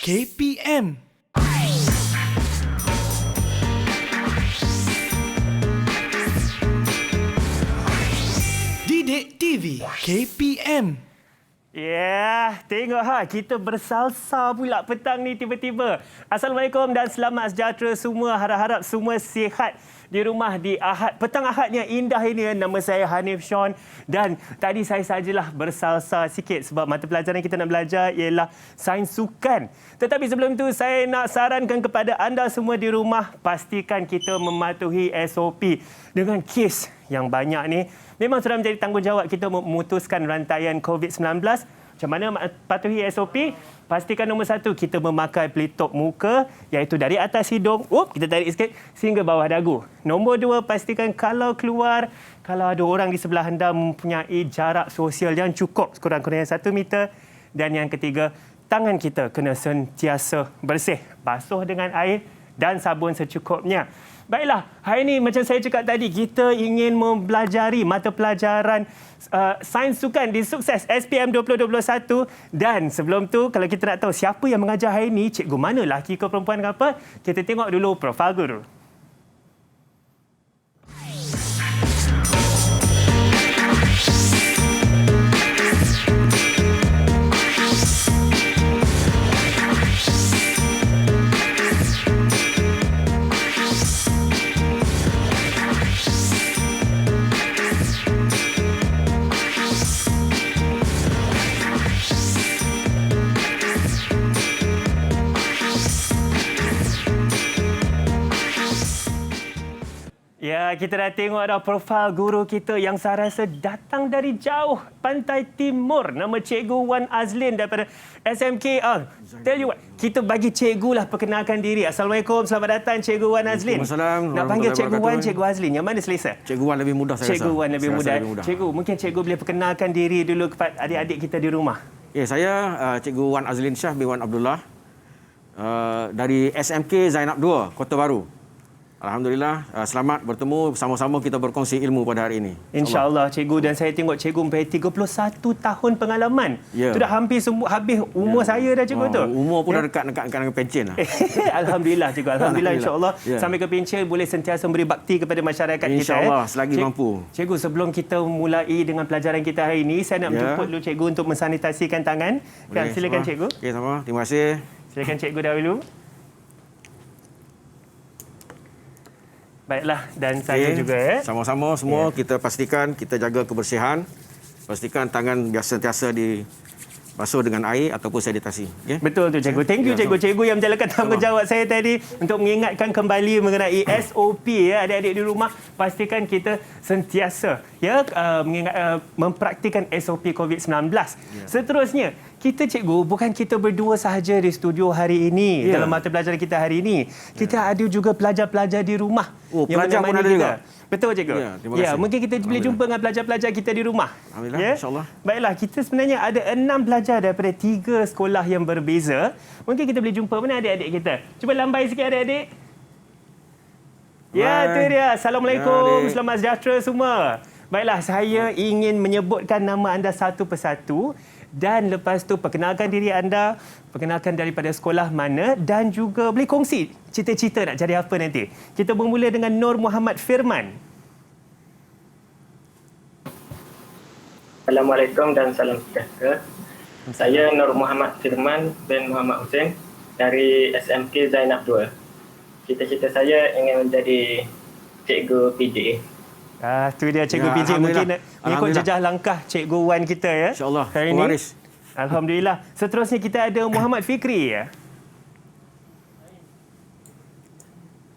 KPM. Didik TV KPM. Ya, tengok kita bersalsa pula petang ni tiba-tiba. Assalamualaikum dan selamat sejahtera semua. Harap-harap semua sihat di rumah di petang Ahadnya indah ini. Nama saya Hanif Sean dan tadi saya sajalah bersalsa sikit sebab mata pelajaran kita nak belajar ialah sains sukan. Tetapi sebelum itu saya nak sarankan kepada anda semua di rumah, pastikan kita mematuhi SOP. Dengan kes yang banyak ni, memang sudah menjadi tanggungjawab kita memutuskan rantaian COVID-19. Macam mana patuhi SOP? Pastikan nombor satu, kita memakai pelitup muka, iaitu dari atas hidung, kita tarik sikit, sehingga bawah dagu. Nombor dua, pastikan kalau keluar, kalau ada orang di sebelah anda mempunyai jarak sosial yang cukup, sekurang-kurangnya 1 meter. Dan yang ketiga, tangan kita kena sentiasa bersih, basuh dengan air dan sabun secukupnya. Baiklah, hari ini macam saya cakap tadi, kita ingin mempelajari mata pelajaran sains sukan di Sukses SPM 2021. Dan sebelum tu, kalau kita nak tahu siapa yang mengajar hari ini, cikgu mana, lelaki ke perempuan ke apa, kita tengok dulu profil guru. Ya, kita dah tengok dah profil guru kita yang saya rasa datang dari jauh pantai timur. Nama Cikgu Wan Azlin daripada SMK. Tell you what, kita bagi cikgu lah perkenalkan diri. Assalamualaikum, selamat datang Cikgu Wan Azlin. Waalaikumsalam. Nak panggil Cikgu Wan, Cikgu Azlin. Yang mana selesa? Cikgu Wan lebih mudah saya Cikgu rasa. Wan lebih mudah. Cikgu, mungkin cikgu boleh perkenalkan diri dulu kepada adik-adik kita di rumah. Ya, saya Cikgu Wan Azlin Shah bin Wan Abdullah dari SMK Zainab 2, Kota Baru. Alhamdulillah, selamat bertemu, sama-sama kita berkongsi ilmu pada hari ini. InsyaAllah cikgu, dan saya tengok cikgu mempunyai 31 tahun pengalaman. Ya. Itu dah hampir habis umur saya dah cikgu tu. Umur pun dah dekat dengan pencen lah. Alhamdulillah cikgu, alhamdulillah, insyaAllah. Ya. Sampai ke pencen boleh sentiasa memberi bakti kepada masyarakat kita. InsyaAllah, selagi mampu. Cikgu, sebelum kita mulai dengan pelajaran kita hari ini, saya nak menjemput dulu cikgu untuk mensanitasikan tangan. Silakan cikgu. Okey, sama. Terima kasih. Silakan cikgu dahulu. Baiklah, dan saya juga Sama-sama semua kita pastikan kita jaga kebersihan. Pastikan tangan biasa sentiasa dibasuh dengan air ataupun sanitasi. Okay? Betul tu cikgu. Thank you cikgu. Cikgu yang menjalankan tanggungjawab saya tadi untuk mengingatkan kembali mengenai SOP adik-adik di rumah. Pastikan kita sentiasa mempraktikkan SOP COVID-19. Seterusnya, kita cikgu, bukan kita berdua sahaja di studio hari ini dalam mata pelajaran kita hari ini. Kita ada juga pelajar-pelajar di rumah. Pelajar pun ada juga. Betul cikgu. Terima kasih. Mungkin kita boleh jumpa dengan pelajar-pelajar kita di rumah. Alhamdulillah, insyaAllah. Baiklah, kita sebenarnya ada 6 pelajar daripada 3 sekolah yang berbeza. Mungkin kita boleh jumpa mana adik-adik kita. Cuba lambai sikit adik-adik. Ya, itu dia. Assalamualaikum. Selamat sejahtera semua. Baiklah, saya ingin menyebutkan nama anda satu persatu. Dan lepas tu perkenalkan diri anda, perkenalkan daripada sekolah mana dan juga boleh kongsi cita-cita nak jadi apa nanti. Kita bermula dengan Nur Muhammad Firman. Assalamualaikum dan salam sejahtera. Saya Nur Muhammad Firman bin Muhammad Hussein dari SMK Zainab 2. Cita-cita saya ingin menjadi cikgu PJA. Itu dia cikgu PJ. Mungkin ikut jejak langkah cikgu Wan kita ya. InsyaAllah. Hari ini. Alhamdulillah. Seterusnya kita ada Muhammad Fikri ya.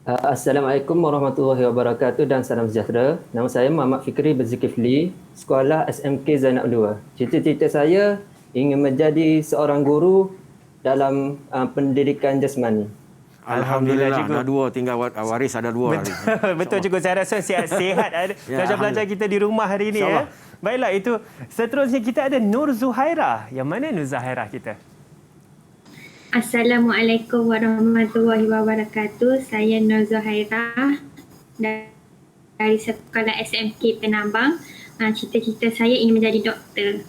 Assalamualaikum warahmatullahi wabarakatuh dan salam sejahtera. Nama saya Muhammad Fikri bin Zulkifli, Sekolah SMK Zainab 2. Cita-cita saya ingin menjadi seorang guru dalam pendidikan jasmani. Alhamdulillah, dah 2, tinggal waris ada 2 hari. Betul cikgu, saya rasa sihat ada pelajar-pelajar kita di rumah hari ini ya. Baiklah, itu seterusnya kita ada Nur Zuhaira. Yang mana Nur Zuhaira kita? Assalamualaikum warahmatullahi wabarakatuh. Saya Nur Zuhaira dari sekolah SMK Penambang. Cita-cita saya ingin menjadi doktor.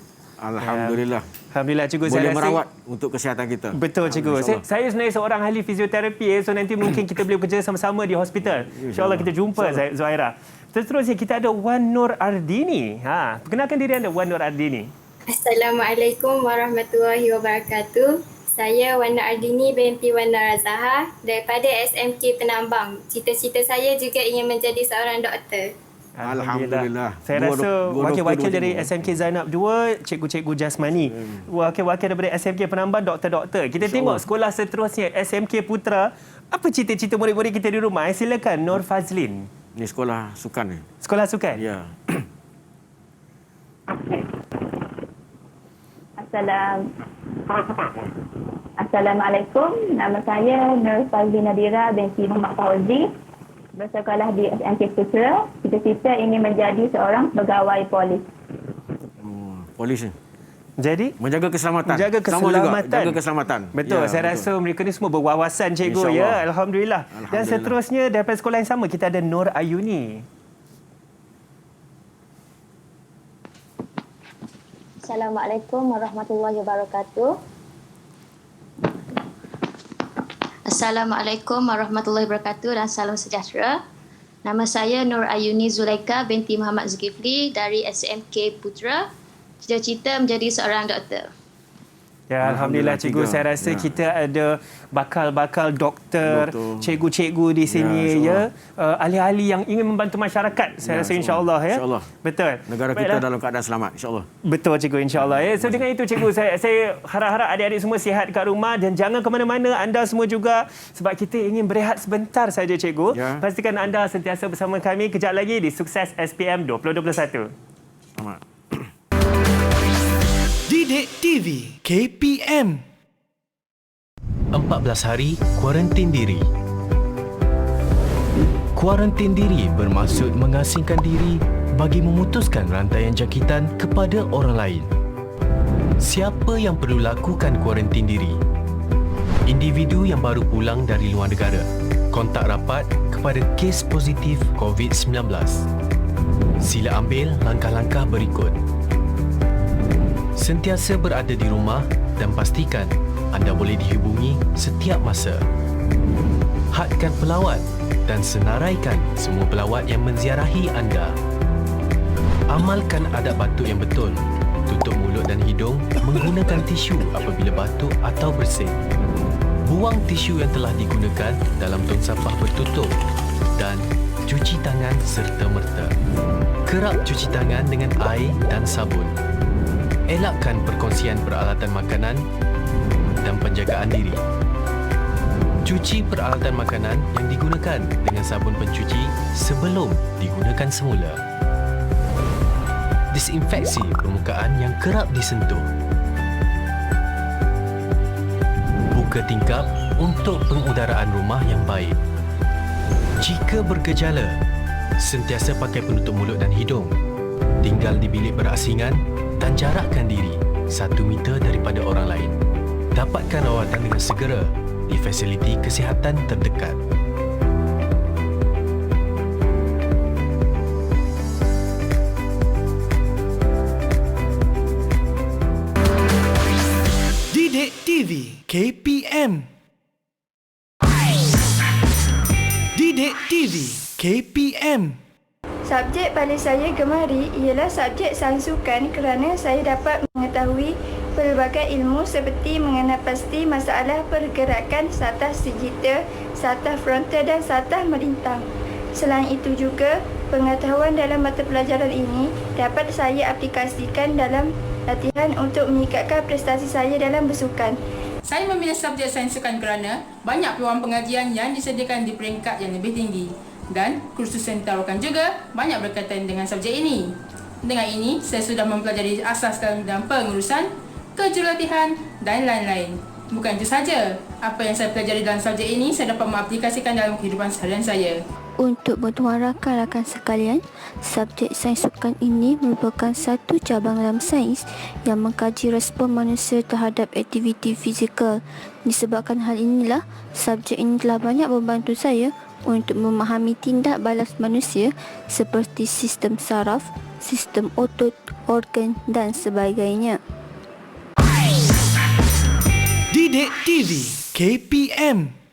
Alhamdulillah. Alhamdulillah cikgu, Boleh saya rasa merawat untuk kesihatan kita. betul cikgu. InsyaAllah. Saya sebenarnya seorang ahli fisioterapi, so nanti mungkin kita boleh bekerja sama-sama di hospital. InsyaAllah kita jumpa Zuhaira. Seterusnya kita ada Wan Nur Ardini. Perkenalkan diri anda, Wan Nur Ardini. Assalamualaikum warahmatullahi wabarakatuh. Saya Wan Nur Ardini binti Wan Nur Azahar daripada SMK Penambang. Cita-cita saya juga ingin menjadi seorang doktor. Alhamdulillah. Saya rasa wakil-wakil dari SMK Zainab 2, cikgu-cikgu jasmani. Wakil-wakil daripada SMK Penambang, doktor-doktor. Kita tengok sekolah seterusnya, SMK Putra. Apa cita-cita murid-murid kita di rumah? Silakan Nur Fazlin. Ini sekolah sukan ni. Sekolah sukan? Ya. Assalamualaikum. Nama saya Nur Fazlin Nadira binti Muhammad Fauzi. Bersekolah di SMK Putra. Cita-cita ingin menjadi seorang pegawai polis. Polis ni. Jadi? Menjaga keselamatan. Menjaga Sama juga, keselamatan. jaga keselamatan. Betul. Ya, Saya rasa mereka ni semua berwawasan cikgu. InsyaAllah. Ya, Alhamdulillah. Dan Alhamdulillah. seterusnya daripada sekolah yang sama, kita ada Nur Ayuni. Assalamualaikum warahmatullahi wabarakatuh. Assalamualaikum warahmatullahi wabarakatuh dan salam sejahtera. Nama saya Nur Ayuni Zulaika binti Muhammad Zulkifli dari SMK Putra. Cita-cita menjadi seorang doktor. Ya, Alhamdulillah cikgu. Saya rasa kita ada bakal-bakal doktor, cikgu-cikgu di sini, ya. Ahli-ahli yang ingin membantu masyarakat. Saya rasa insya-Allah, ya. InsyaAllah. Betul. Negara kita dalam keadaan selamat, insyaAllah. Betul cikgu, insya-Allah. Ya. So dengan itu cikgu, saya harap-harap adik-adik semua sihat kat rumah dan jangan ke mana-mana, anda semua juga, sebab kita ingin berehat sebentar saja cikgu. Ya. Pastikan anda sentiasa bersama kami kejap lagi di Sukses SPM 2021. Selamat. Didik TV KPM. 14 hari kuarantin diri. Kuarantin diri bermaksud mengasingkan diri bagi memutuskan rantaian jangkitan kepada orang lain. Siapa yang perlu lakukan kuarantin diri? Individu yang baru pulang dari luar negara, kontak rapat kepada kes positif COVID-19. Sila ambil langkah-langkah berikut. Sentiasa berada di rumah dan pastikan anda boleh dihubungi setiap masa. Hadkan pelawat dan senaraikan semua pelawat yang menziarahi anda. Amalkan adab batuk yang betul. Tutup mulut dan hidung menggunakan tisu apabila batuk atau bersin. Buang tisu yang telah digunakan dalam tong sampah bertutup dan cuci tangan serta-merta. Kerap cuci tangan dengan air dan sabun. Elakkan perkongsian peralatan makanan dan penjagaan diri. Cuci peralatan makanan yang digunakan dengan sabun pencuci sebelum digunakan semula. Disinfeksi permukaan yang kerap disentuh. Buka tingkap untuk pengudaraan rumah yang baik. Jika bergejala, sentiasa pakai penutup mulut dan hidung. Tinggal di bilik berasingan dan jarakkan diri 1 meter daripada orang lain. Dapatkan rawatan dengan segera di fasiliti kesihatan terdekat. Didik TV KPM. Didik TV KPM. Subjek paling saya gemari ialah subjek sains sukan kerana saya dapat mengetahui pelbagai ilmu seperti mengenal pasti masalah pergerakan satah digital, satah frontal dan satah melintang. Selain itu juga, pengetahuan dalam mata pelajaran ini dapat saya aplikasikan dalam latihan untuk meningkatkan prestasi saya dalam bersukan. Saya memilih subjek sains sukan kerana banyak peluang pengajian yang disediakan di peringkat yang lebih tinggi. Dan kursus yang ditawarkan juga banyak berkaitan dengan subjek ini. Dengan ini, saya sudah mempelajari asas dalam pengurusan, kejurulatihan dan lain-lain. Bukan itu saja, apa yang saya pelajari dalam subjek ini saya dapat mengaplikasikan dalam kehidupan seharian saya. Untuk bertuan rakan-rakan sekalian, subjek sains sukan ini merupakan satu cabang dalam sains yang mengkaji respon manusia terhadap aktiviti fizikal. Disebabkan hal inilah, subjek ini telah banyak membantu saya untuk memahami tindak balas manusia seperti sistem saraf, sistem otot, organ dan sebagainya. Didik TV KPM.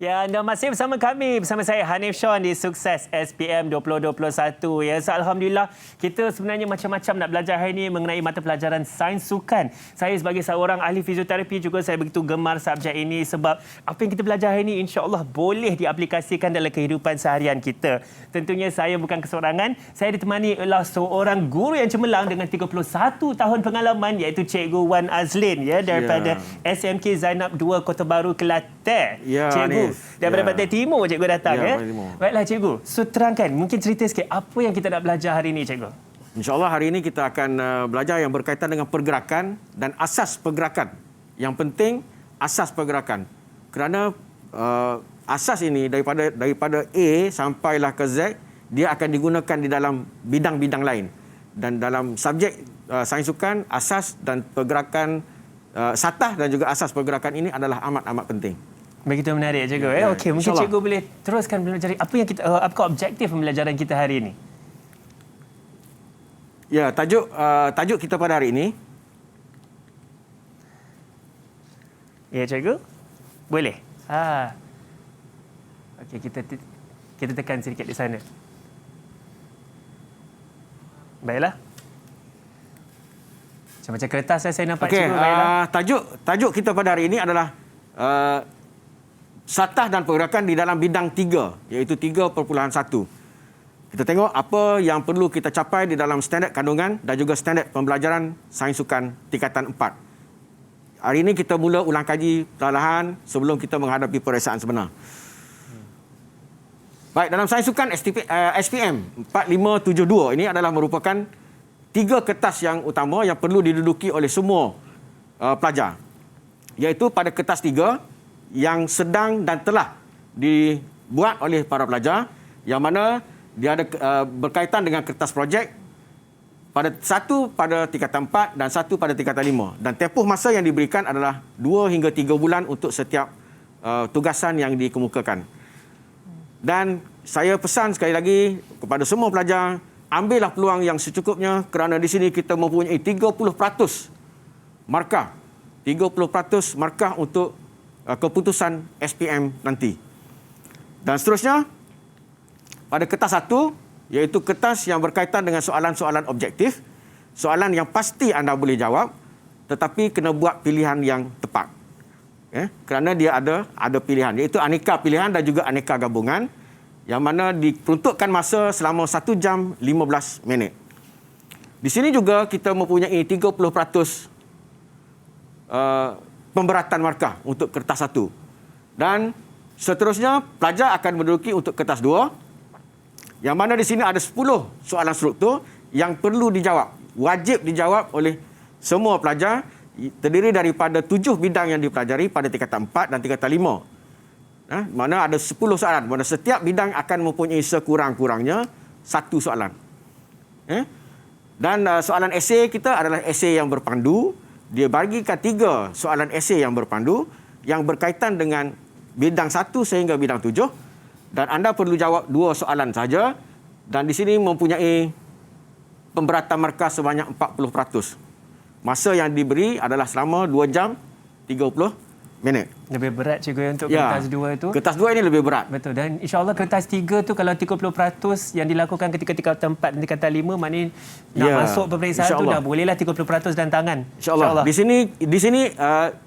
Ya, anda masih bersama kami, bersama saya Hanif Sean di Sukses SPM 2021. Ya, so, Alhamdulillah kita sebenarnya macam-macam nak belajar hari ini mengenai mata pelajaran sains sukan. Saya sebagai seorang ahli fizioterapi juga saya begitu gemar subjek ini sebab apa yang kita belajar hari ini insya-Allah boleh diaplikasikan dalam kehidupan seharian kita. Tentunya saya bukan kesorangan, saya ditemani oleh seorang guru yang cemerlang dengan 31 tahun pengalaman iaitu Cikgu Wan Azlin ya daripada SMK Zainab 2 Kota Baru Kelantan. Ya, Cikgu daripada Pantai Timur cikgu datang ya. Baiklah cikgu, so terangkan mungkin cerita sikit apa yang kita nak belajar hari ini cikgu. InsyaAllah hari ini kita akan belajar yang berkaitan dengan pergerakan dan asas pergerakan. Yang penting asas pergerakan. Kerana asas ini daripada A sampailah ke Z, dia akan digunakan di dalam bidang-bidang lain. Dan dalam subjek sains sukan, asas dan pergerakan satah dan juga asas pergerakan ini adalah amat-amat penting. Begitu menarik cikgu ya. Okey, mungkin cikgu boleh teruskan belajar apa yang kita apakah objektif pembelajaran kita hari ini? Ya, tajuk kita pada hari ini. Ya cikgu. Boleh. Okey, kita tekan sedikit di sana. Baiklah. Macam kertas saya nampak cikgu. Baiklah. Tajuk kita pada hari ini adalah satah dan pergerakan di dalam bidang 3, iaitu 3.1. Kita tengok apa yang perlu kita capai di dalam standard kandungan dan juga standard pembelajaran sains sukan tingkatan 4. Hari ini kita mula ulang kaji perlahan sebelum kita menghadapi peperiksaan sebenar. Baik, dalam sains sukan SPM 4572 ini adalah merupakan 3 kertas yang utama yang perlu diduduki oleh semua pelajar. Iaitu pada kertas 3 yang sedang dan telah dibuat oleh para pelajar, yang mana dia ada berkaitan dengan kertas projek satu pada tingkatan 4 dan satu pada tingkatan 5. Dan tempoh masa yang diberikan adalah 2 hingga 3 bulan untuk setiap tugasan yang dikemukakan. Dan saya pesan sekali lagi kepada semua pelajar, ambillah peluang yang secukupnya kerana di sini kita mempunyai 30% markah. 30% markah untuk keputusan SPM nanti. Dan seterusnya, pada kertas 1, iaitu kertas yang berkaitan dengan soalan-soalan objektif, soalan yang pasti anda boleh jawab, tetapi kena buat pilihan yang tepat. Kerana dia ada pilihan, iaitu aneka pilihan dan juga aneka gabungan, yang mana diperuntukkan masa selama 1 jam 15 minit. Di sini juga kita mempunyai 30% pemberatan markah untuk kertas 1. Dan seterusnya pelajar akan menduduki untuk kertas 2, yang mana di sini ada 10 soalan struktur yang perlu dijawab, wajib dijawab oleh semua pelajar, terdiri daripada 7 bidang yang dipelajari pada tingkatan 4 dan tingkatan 5. Mana ada 10 soalan, mana setiap bidang akan mempunyai sekurang-kurangnya 1 soalan. Dan soalan esei kita adalah esei yang berpandu. Dia bagikan 3 soalan esei yang berpandu yang berkaitan dengan bidang 1 sehingga bidang 7, dan anda perlu jawab 2 soalan saja, dan di sini mempunyai pemberatan markah sebanyak 40%. Masa yang diberi adalah selama 2 jam 30 minit. Lebih berat cikgu untuk kertas 2 itu. Kertas 2 ini lebih berat. Betul, dan insya-Allah kertas 3 tu kalau 30% yang dilakukan ketika tingkatan 4 dan tingkatan 5, maknanya nak masuk peperiksaan tu dah bolehlah 30% dan tangan. InsyaAllah. Di sini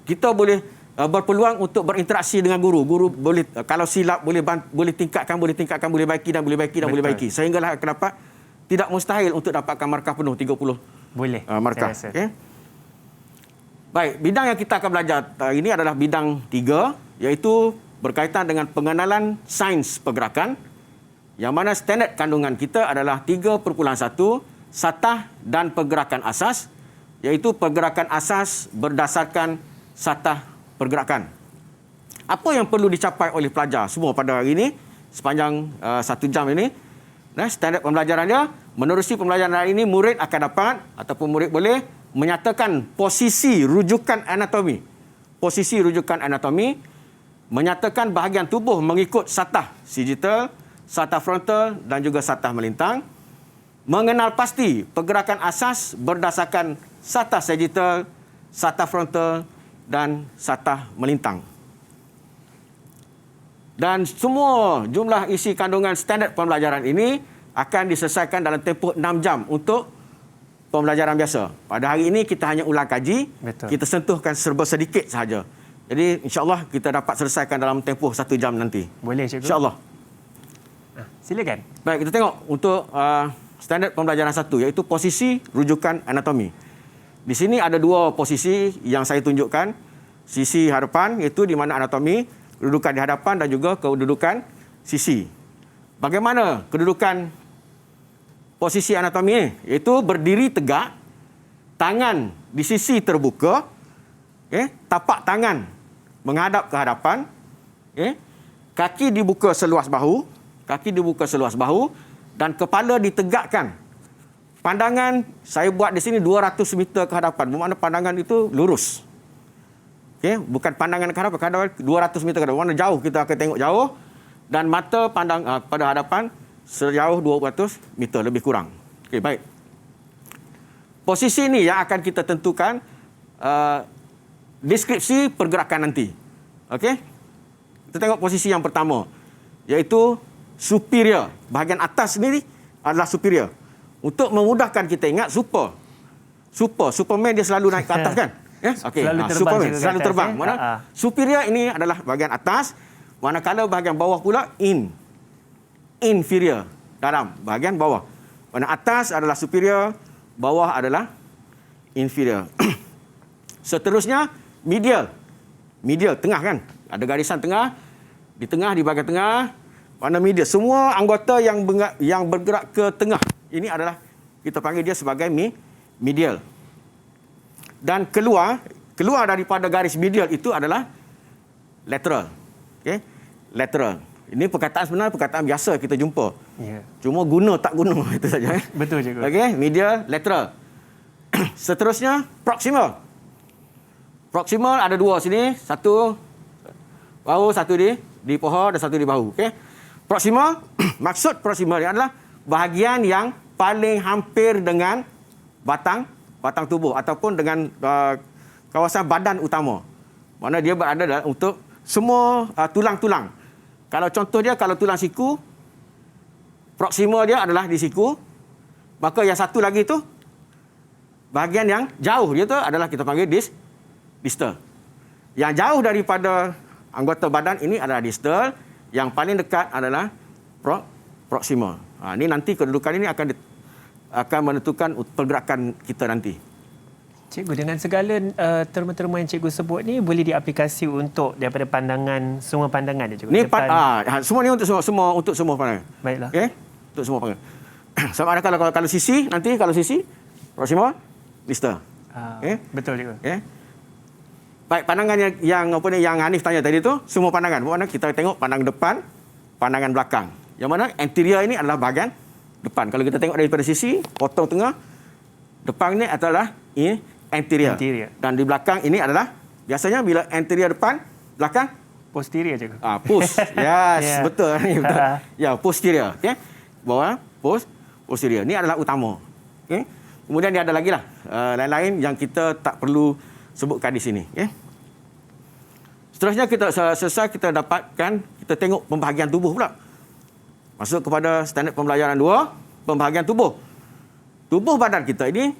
kita boleh berpeluang untuk berinteraksi dengan guru. Guru boleh kalau silap boleh tingkatkan, boleh baiki dan boleh baiki. Sehinggalah akan dapat, tidak mustahil untuk dapatkan markah penuh 30. Boleh. Markah. Baik, bidang yang kita akan belajar ini adalah bidang 3, iaitu berkaitan dengan pengenalan sains pergerakan, yang mana standard kandungan kita adalah 3.1, satah dan pergerakan asas, iaitu pergerakan asas berdasarkan satah pergerakan. Apa yang perlu dicapai oleh pelajar semua pada hari ini, sepanjang 1 jam ini? Standard pembelajarannya, menerusi pembelajaran hari ini, murid akan dapat ataupun murid boleh menyatakan posisi rujukan anatomi. Posisi rujukan anatomi menyatakan bahagian tubuh mengikut satah sagital, satah frontal dan juga satah melintang. mengenal pasti pergerakan asas berdasarkan satah sagittal, satah frontal dan satah melintang. Dan semua jumlah isi kandungan standard pembelajaran ini akan diselesaikan dalam tempoh 6 jam untuk pembelajaran biasa. Pada hari ini kita hanya ulang kaji, kita sentuhkan serba sedikit sahaja. Jadi insya-Allah kita dapat selesaikan dalam tempoh 1 jam nanti. Boleh cikgu. Insya-Allah. Silakan. Baik, kita tengok untuk standard pembelajaran 1 iaitu posisi rujukan anatomi. Di sini ada 2 posisi yang saya tunjukkan. Sisi hadapan iaitu di mana anatomi, kedudukan di hadapan dan juga kedudukan sisi. Bagaimana kedudukan posisi anatomi? Iaitu berdiri tegak, tangan di sisi terbuka, tapak tangan menghadap ke hadapan, kaki dibuka seluas bahu, dan kepala ditegakkan. Pandangan saya buat di sini 200 meter ke hadapan, bermakna pandangan itu lurus. Bukan pandangan ke hadapan, 200 meter ke hadapan. Mana jauh kita akan tengok jauh, dan mata pandang pada hadapan sejauh 200 meter lebih kurang. Baik. Posisi ini yang akan kita tentukan deskripsi pergerakan nanti. Kita tengok posisi yang pertama, iaitu superior. Bahagian atas ni adalah superior. Untuk memudahkan kita ingat, Superman dia selalu naik ke atas kan? Selalu terbang. Superman selalu terbang. Mana? Superior ini adalah bahagian atas, manakala bahagian bawah pula inferior, dalam bahagian bawah. Mana atas adalah superior, bawah adalah inferior. Seterusnya medial, tengah kan? Ada garisan tengah, di bahagian tengah, mana medial. Semua anggota yang bergerak ke tengah, ini adalah kita panggil dia sebagai medial. Dan keluar daripada garis medial itu adalah lateral. Lateral. Ini perkataan sebenarnya perkataan biasa kita jumpa. Cuma guna tak guna itu saja. Betul cikgu. Medial, lateral. Seterusnya proximal. Proximal ada 2 sini, satu bahu, satu di paha dan satu di bahu. Proximal, maksud proximal adalah bahagian yang paling hampir dengan batang tubuh ataupun dengan kawasan badan utama. Mana dia berada untuk semua tulang-tulang. Kalau contoh dia, kalau tulang siku, proksimal dia adalah di siku. Maka yang satu lagi tu, bahagian yang jauh dia tu adalah kita panggil distal. Yang jauh daripada anggota badan ini adalah distal. Yang paling dekat adalah proksimal. Ini nanti kedudukan ini akan menentukan pergerakan kita nanti. Cikgu, dengan segala terma-terma yang cikgu sebut ni boleh diaplikasi untuk daripada pandangan, semua pandangan dia cikgu. Ni semua ni untuk semua pandangan. Baiklah. Untuk semua pandangan. Sama ada kalau sisi nanti proximal distal. Betul cikgu. Baik, pandangan yang Hanif tanya tadi tu semua pandangan. Bermakna kita tengok pandang depan, pandangan belakang. Yang mana anterior ini adalah bahagian depan. Kalau kita tengok daripada sisi, potong tengah, depan ini adalah anterior. Dan di belakang ini adalah, biasanya bila anterior depan, belakang? Posterior je. Post. Yes, betul. Ya, posterior. Bawah, posterior. Ini adalah utama. Kemudian dia ada lagi lah, lain-lain yang kita tak perlu sebutkan di sini. Seterusnya kita dapatkan, kita tengok pembahagian tubuh pula. Masuk kepada standard pembelajaran 2, pembahagian tubuh. Tubuh badan kita ini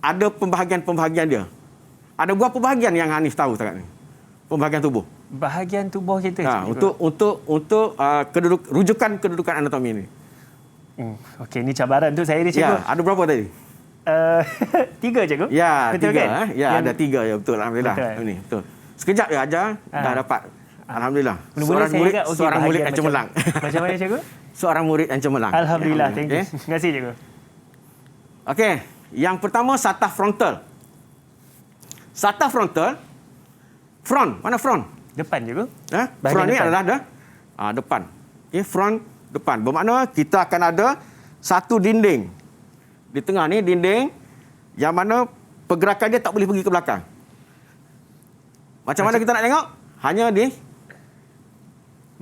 ada pembahagian-pembahagian dia. Ada berapa bahagian yang Hanif tahu sekarang ni? Pembahagian tubuh. Bahagian tubuh kita. Untuk rujukan kedudukan anatomi ini. Okey, ini cabaran untuk saya ni cikgu. Ada berapa tadi? 3 cikgu. Ya, betul 3. Kan? Ada 3 ya, betul. Alhamdulillah. Ini betul. Sekejap je ajar dah dapat. Alhamdulillah. Seorang murid yang cemerlang. Macam mana cikgu? Seorang murid yang cemerlang. Alhamdulillah. Thank you. Terima kasih cikgu. Okey, yang pertama satah frontal. Satah frontal. Front, mana front? Depan cikgu. Front ni adalah depan. Front depan. Bermakna kita akan ada satu dinding. Di tengah ni dinding yang mana pergerakan dia tak boleh pergi ke belakang. Macam mana kita nak tengok? Hanya di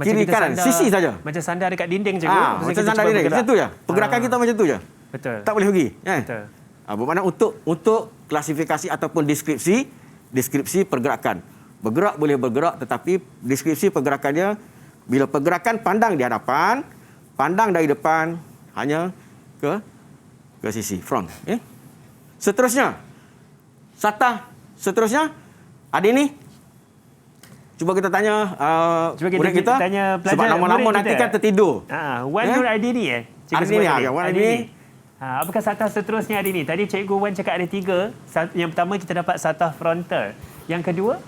kiri kanan, sisi saja. Macam sandar dekat dinding cikgu. Macam sandar dinding. Macam tu je. Pergerakan kita macam tu je. Betul. Tak boleh pergi. Betul. Bermakna untuk klasifikasi ataupun deskripsi pergerakan. Bergerak boleh bergerak, tetapi deskripsi pergerakannya, bila pergerakan pandang di hadapan, pandang dari depan, hanya ke sisi, front. Seterusnya, seterusnya, adik ni, cuba kita tanya murid kita, tanya pelajar, sebab lama-lama nanti kan tertidur. Wan Nur Ardini Ardini, Wan Ardini. Apakah satah seterusnya hari ini? Tadi Cikgu Wan cakap ada 3. Yang pertama kita dapat satah frontal. Yang kedua?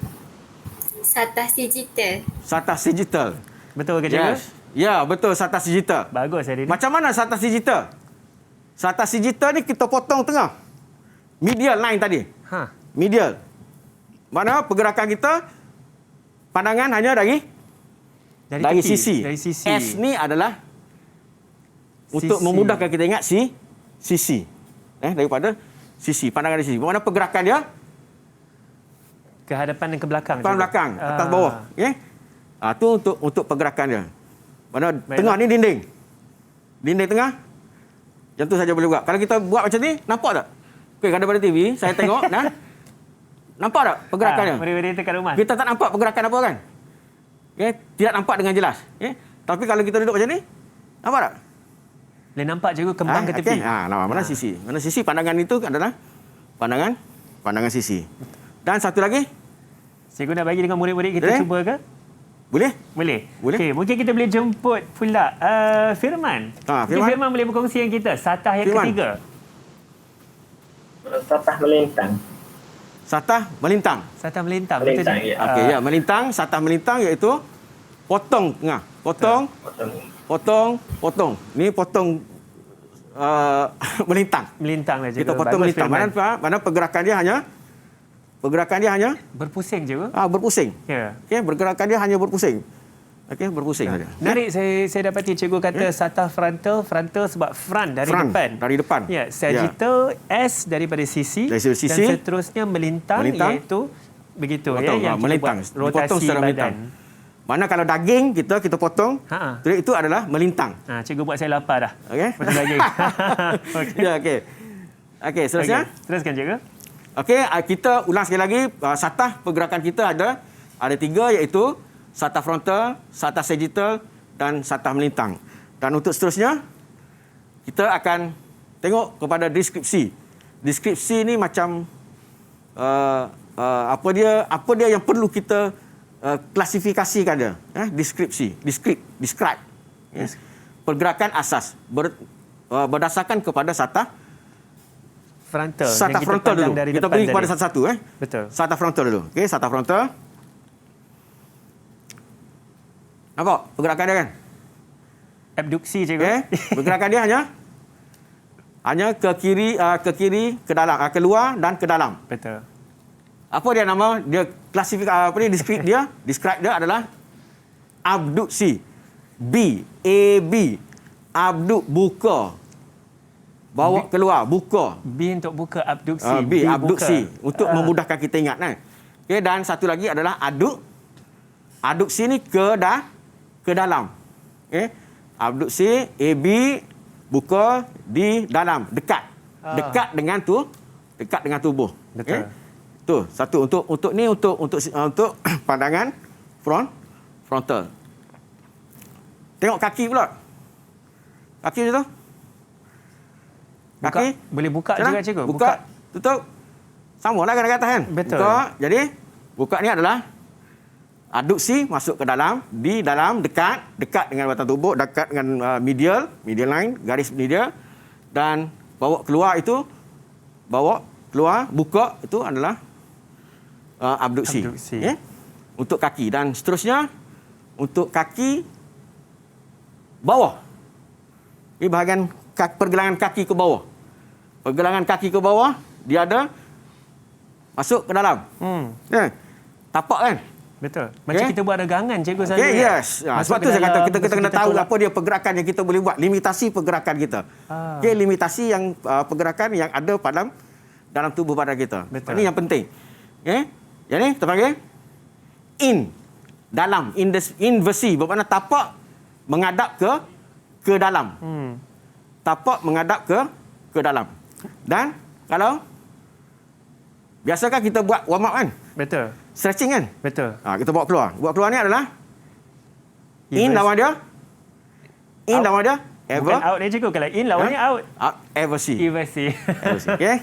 Satah digital. Satah digital. Betul ke Cikgu? Yes. Ya, betul, satah digital. Bagus hari ini. Macam mana satah digital? Satah digital ni kita potong tengah. Medial line tadi. Medial. Mana pergerakan kita, pandangan hanya dari sisi. Dari sisi. S ni adalah untuk memudahkan kita ingat sisi. Daripada sisi, pandangan dari sisi. Bagaimana pergerakan dia? Ke hadapan dan ke belakang. Depan belakang, atas bawah. Itu untuk pergerakan dia. Mana tengah ni dinding. Dinding tengah. Yang tu saja boleh buat. Kalau kita buat macam ni, nampak tak? Okey, kalau daripada TV, saya tengok, nampak tak pergerakannya? Murid-murid dekat rumah. Kita tak nampak pergerakan apa kan? Tidak nampak dengan jelas. Tapi kalau kita duduk macam ni, nampak tak? Boleh nampak Cikgu kembang ke tepi. Mana sisi? Mana sisi pandangan itu adalah pandangan sisi. Dan satu lagi, Cikgu nak bagi dengan murid-murid kita cuba ke? Boleh? Boleh. Okey, mungkin kita boleh jemput pula Firman. Firman boleh berkongsi yang kita. Satah yang ketiga. Satah melintang. Satah melintang. Satah melintang. Melintang, ya. Okey, melintang. Satah melintang iaitu potong tengah. Potong. Ni potong melintang. Melintang lah Cikgu. Kita potong melintang. Mana pergerakan dia hanya berpusing Cikgu. Berpusing. Ya. Okey, pergerakan dia hanya berpusing. Okey, berpusing saja. Menarik saya dapati Cikgu kata satah frontal sebab front dari depan. Dari depan. Ya, sagittal S daripada sisi. Dari sisi. Dan seterusnya melintang iaitu begitu yang melintang. kita buat rotasi secara badan. melintang. Mana kalau daging kita potong, itu adalah melintang. Cikgu buat saya lapar dah. Okey. Potong daging. Ya, okey. Okey, seterusnya. Teruskan Cikgu. Okey, kita ulang sekali lagi. Satah pergerakan kita ada 3 iaitu satah frontal, satah sagittal dan satah melintang. Dan untuk seterusnya, kita akan tengok kepada deskripsi. Deskripsi ni macam apa dia yang perlu kita klasifikasikan dia. Deskripsi, describe. Pergerakan asas berdasarkan kepada satah frontal. Satah frontal dulu. Kita pergi kepada satu-satu. Betul. Satah frontal dulu. Okey, satah frontal. Nampak pergerakan dia kan? Abduksi Cikgu. Okey, pergerakan dia hanya ke kiri, ke dalam, keluar dan ke dalam. Betul. Apa dia nama? Dia describe dia adalah abduksi. B. Abduk, buka. Bawa keluar, buka. B untuk buka, abduksi. B abduksi. Untuk memudahkan kita ingat. Okay, dan satu lagi adalah Abduksi ni ke dalam. Okay. Abduksi, AB, buka, di dalam, dekat. Dekat dengan tubuh. Betul. Tu satu untuk pandangan frontal. Tengok kaki pula. Kaki tu. Kaki boleh buka juga Cikgu. Buka, tutup. Sama lah kan kan? Betul. Buka. Jadi buka ni adalah abduksi, masuk ke dalam, di dalam, dekat dengan batang tubuh, dekat dengan medial line, garis medial, dan bawa keluar, buka itu adalah abduksi. Okay? Untuk kaki. Dan seterusnya untuk kaki bawah. Ini bahagian pergelangan kaki ke bawah. Pergelangan kaki ke bawah, dia ada masuk ke dalam. Tapak kan? Betul. Macam kita buat regangan Cikgu saja. Okay, yes. Sebab tu saya kata kita kena tahu apa dia pergerakan yang kita boleh buat. Limitasi pergerakan kita. Okay, limitasi yang pergerakan yang ada dalam tubuh badan kita. Betul. Ini yang penting. Okay? Yang ni kita panggil dalam. Inversi. Bermakna tapak menghadap ke dalam. Tapak menghadap ke ke dalam. Dan kalau biasa kan kita buat warm up kan? Betul. Stretching kan? Betul. Kita bawa keluar. Bawa keluar ni adalah in lawan dia. In out. lawan dia. Bukan out dia cikgu. Kalau in lawannya out. Eversi. Inversi. Okey.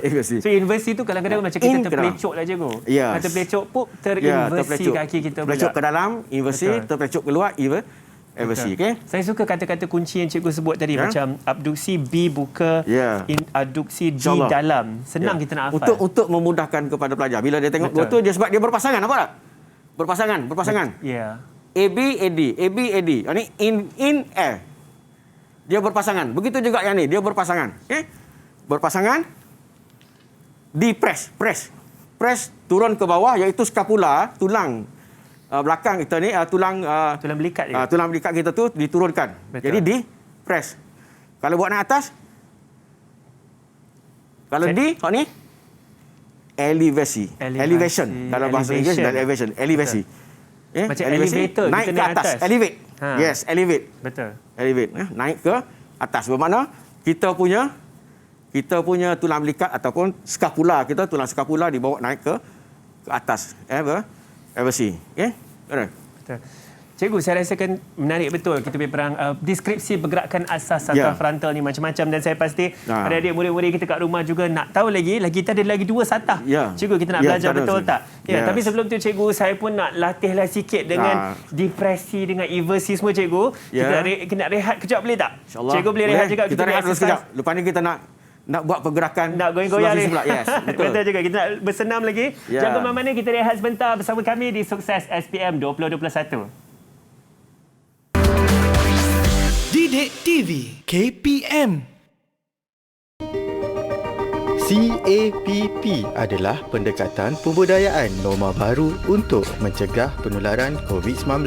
Eversi. So inversi tu kadang-kadang macam kita terpelecok lah cikgu. Yes. Terpelecok pun terinversi kaki kita pula. Terpelecok ke dalam, inversi, terpelecok keluar, eversi. Okey. Saya suka kata-kata kunci yang cikgu sebut tadi macam abduksi B buka, adduksi D dalam. Senang kita nak hafal. Untuk memudahkan kepada pelajar. Bila dia tengok dua tu dia sebab dia berpasangan, nampak tak? Berpasangan. Ya. AB AD. Ini in air. Dia berpasangan. Begitu juga yang ni, dia berpasangan. Okey? Berpasangan. D press. Turun ke bawah iaitu skapula, tulang belakang kita ni, tulang belikat tulang belikat kita tu diturunkan. Betul. Jadi di press. Kalau buat naik atas, kalau di ni elevation. Kalau bahasa Inggeris elevation. Macam elevator naik kita ke atas. atas. Elevate. Yes, elevate. Betul. Elevate. Naik ke atas. Bermakna kita punya tulang belikat ataupun skapula kita, tulang skapula dibawa naik ke atas. Eversi. Okey? Betul. Cikgu, saya rasakan menarik betul kita punya perang deskripsi pergerakan asas satwa frontal ni macam-macam, dan saya pasti adik-adik murid-murid kita kat rumah juga nak tahu lagi kita ada lagi 2 satah. Cikgu, kita nak belajar betul tak? Tapi sebelum tu cikgu, saya pun nak latihlah sikit dengan depresi, dengan eversi semua cikgu. Kita nak rehat kejap boleh tak? InsyaAllah. Cikgu boleh rehat juga. Kita rehat dulu sekejap. Lepas ni kita nak buat pergerakan, nak goyang-goyang ni. Yes, betul juga. Kita nak bersenam lagi. Jangan ke mana-mana, kita rehat sebentar bersama kami di Sukses SPM 2021. Didik TV KPM. CAPP adalah pendekatan pembudayaan norma baru untuk mencegah penularan COVID-19.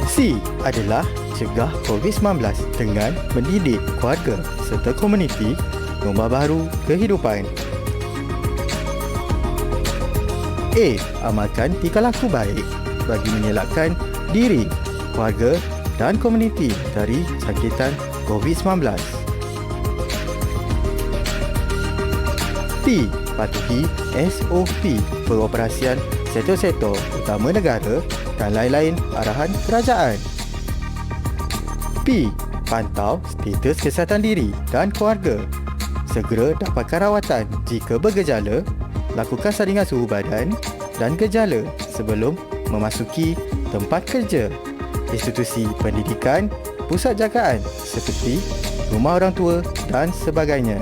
C adalah cegah COVID-19 dengan mendidik keluarga serta komuniti norma baru kehidupan. A. Amalkan 3 laku baik bagi mengelakkan diri, keluarga dan komuniti dari jangkitan COVID-19. P. Patuhi SOP peroperasian sektor-sektor utama negara dan lain-lain arahan kerajaan. P. Pantau status kesihatan diri dan keluarga. Segera dapatkan rawatan jika bergejala, lakukan saringan suhu badan dan gejala sebelum memasuki tempat kerja, institusi pendidikan, pusat jagaan seperti rumah orang tua dan sebagainya.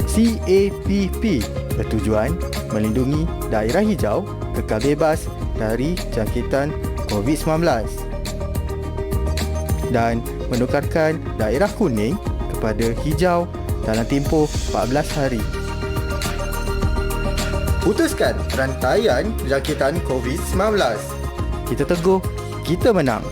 CAPP bertujuan melindungi daerah hijau kekal bebas dari jangkitan COVID-19 dan menukarkan daerah kuning kepada hijau dalam tempoh 14 hari. Putuskan rantaian jangkitan COVID-19. Kita teguh, kita menang.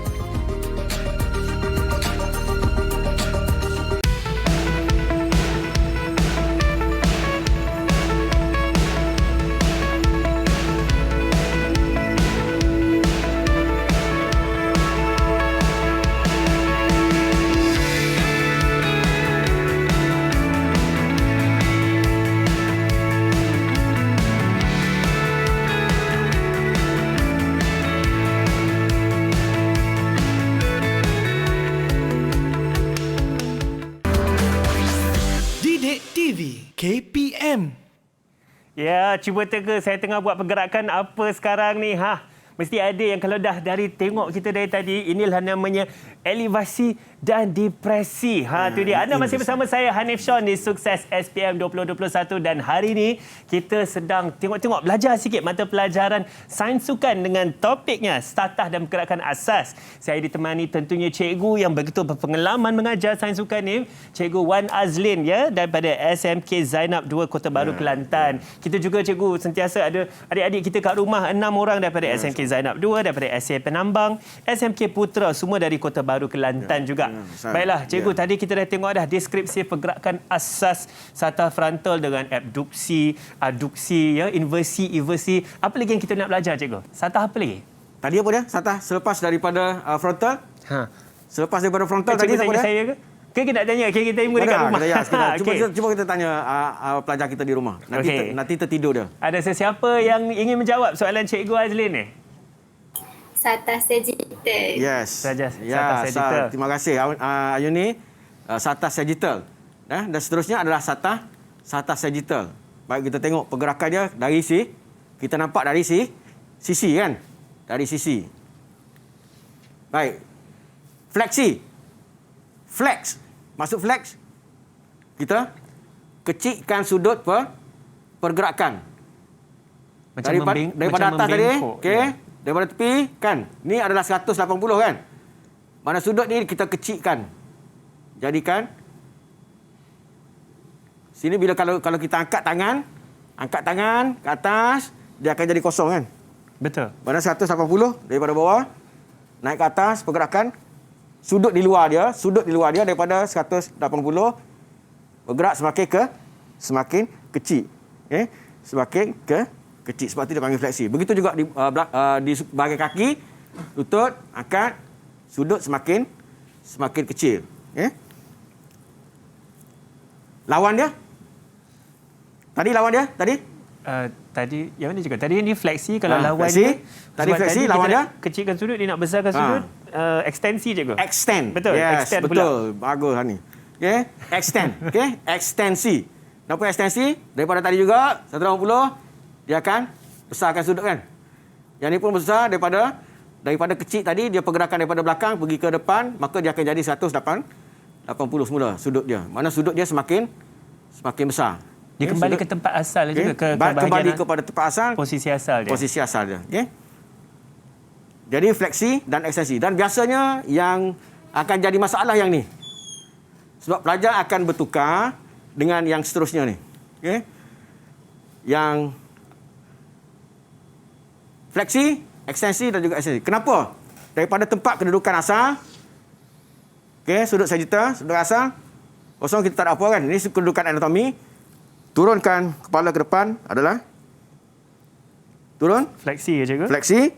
KPM. Ya, cuba teka saya tengah buat pergerakan apa sekarang ni. Mesti ada yang kalau dah dari tengok kita dari tadi, inilah namanya elevasi dan depresi. Tu dia. Anda masih bersama saya Hanif Sean di Sukses SPM 2021, dan hari ini kita sedang tengok-tengok belajar sikit mata pelajaran sains sukan dengan topiknya statah dan pergerakan asas. Saya ditemani tentunya cikgu yang begitu berpengalaman mengajar sains sukan ni, Cikgu Wan Azlin daripada SMK Zainab 2 Kota Baru Kelantan. Kita juga cikgu sentiasa ada adik-adik kita kat rumah, 6 orang daripada SMK Zainab 2, daripada SA Penambang, SMK Putra, semua dari Kota Baru Kelantan juga. Baiklah, cikgu, tadi kita dah tengok dah deskripsi pergerakan asas satah frontal dengan abduksi, adduksi, inversi, eversi. Apa lagi yang kita nak belajar, cikgu? Satah apa lagi? Tadi apa dia? Satah selepas daripada frontal? Selepas daripada frontal tadi apa dia? Saya ke? Kita nak tanya, kita tengok dekat rumah. Cuba kita tanya pelajar kita di rumah. Nanti tertidur dia. Ada sesiapa yang ingin menjawab soalan Cikgu Azlin ni? Satah Sagital. Yes. Satah Sagital. Terima kasih. Ayuni, Satah Sagital. Dan seterusnya adalah Satah Sagital. Baik, kita tengok pergerakan dia dari kita nampak dari sisi kan? Dari sisi. Baik. Flex. Masuk flex. Kita kecilkan sudut pergerakan. Macam daripada atas tadi, okey. Daripada tepi kan. Ni adalah 180 kan. Mana sudut ni kita kecilkan. Jadikan sini bila kalau kita angkat tangan ke atas, dia akan jadi kosong kan. Betul. Mana 180 daripada bawah naik ke atas pergerakan sudut di luar dia daripada 180 bergerak semakin kecil. Okey, semakin kecil sebab tu dia panggil fleksi. Begitu juga di bahagian kaki, lutut, angkat, sudut semakin kecil. Okey. Lawan dia? Tadi yang mana juga? Tadi ni fleksi, kalau lawan fleksi. dia. Tadi fleksi, lawan dia? Kecilkan sudut, dia nak besarkan sudut. Ekstensi je ke? Extend. Betul. Yes, extend betul. Pula. Bagus ni. Okey, extend. Okey, ekstensi. Kenapa ekstensi? Daripada tadi juga 180 dia akan besarkan sudut kan. Yang ni pun besar daripada kecil tadi dia pergerakan daripada belakang pergi ke depan, maka dia akan jadi 180 semula sudut dia. Mana sudut dia semakin besar. Dia kembali ke tempat asal juga ke kembali kepada tempat asal. Posisi asal dia. Okey. Jadi fleksi dan ekstensi. Dan biasanya yang akan jadi masalah yang ni. Sebab pelajar akan bertukar dengan yang seterusnya ni. Okey. Yang fleksi, ekstensi dan juga ekstensi. Kenapa? Daripada tempat kedudukan asal. Okey, sudut sagittal, sudut asal. Kosong, kita tak ada apa kan. Ini kedudukan anatomi. Turunkan kepala ke depan adalah turun. Fleksi je ke? Fleksi.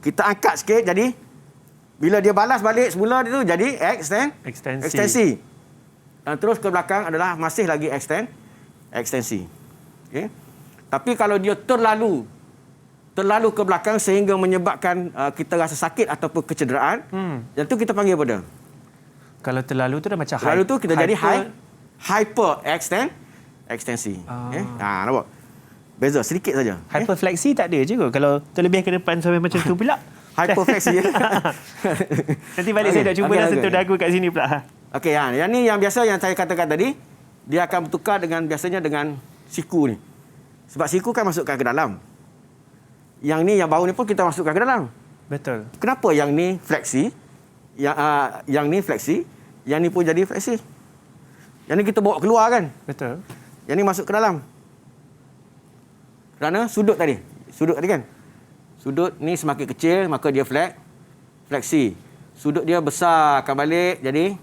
Kita angkat sikit jadi bila dia balas balik semula itu jadi ekstensi. Dan terus ke belakang adalah masih lagi ekstensi. Okey. Tapi kalau dia terlalu ke belakang sehingga menyebabkan kita rasa sakit ataupun kecederaan, yang tu kita panggil apa dia? Kalau terlalu tu dah macam terlalu tu kita jadi hyper ekstensi. Okey. Nampak? Beza sedikit saja. Hyperfleksi tak ada je ke? Kalau terlebih ke depan sampai macam tu pula. Hyperfleksi. Nanti balik saya nak cuba dah sentuh dagu kat sini pula. Okey, yang ni yang biasa yang saya katakan tadi, dia akan bertukar biasanya dengan siku ni. Sebab siku kan masukkan ke dalam. Yang ni yang bau ni pun kita masukkan ke dalam. Betul. Kenapa yang ni fleksi? Yang ni fleksi, yang ni pun jadi fleksi. Yang ni kita bawa keluar kan? Betul. Yang ni masuk ke dalam. Kerana sudut tadi kan. Sudut ni semakin kecil maka dia fleksi. Sudut dia besar akan balik jadi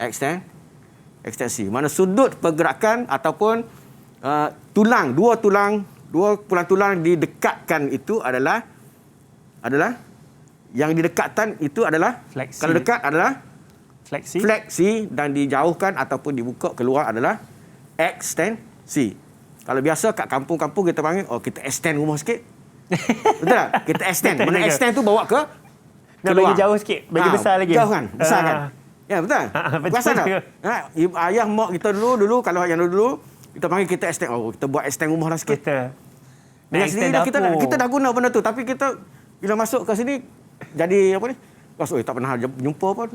ekstensi. Mana sudut pergerakan ataupun dua pulang tulang didekatkan itu adalah yang didekatkan itu adalah fleksi. Kalau dekat adalah fleksi dan dijauhkan ataupun dibuka keluar adalah ekstensi. Kalau biasa kat kampung-kampung kita panggil kita extend rumah sikit. Betul tak? Kita extend. Mana extend tu bawa ke nak bagi jauh sikit, bagi besar lagi. Jauh kan? Besar kan? Ya, betul. Perasan tak? Ayah mak kita dulu kalau yang dulu kita panggil kita extend. Kita buat extend rumah lah sikit. Betul. Dengan sendiri kita dah guna benda tu, tapi kita bila masuk ke sini jadi apa ni? Tak pernah jumpa pun.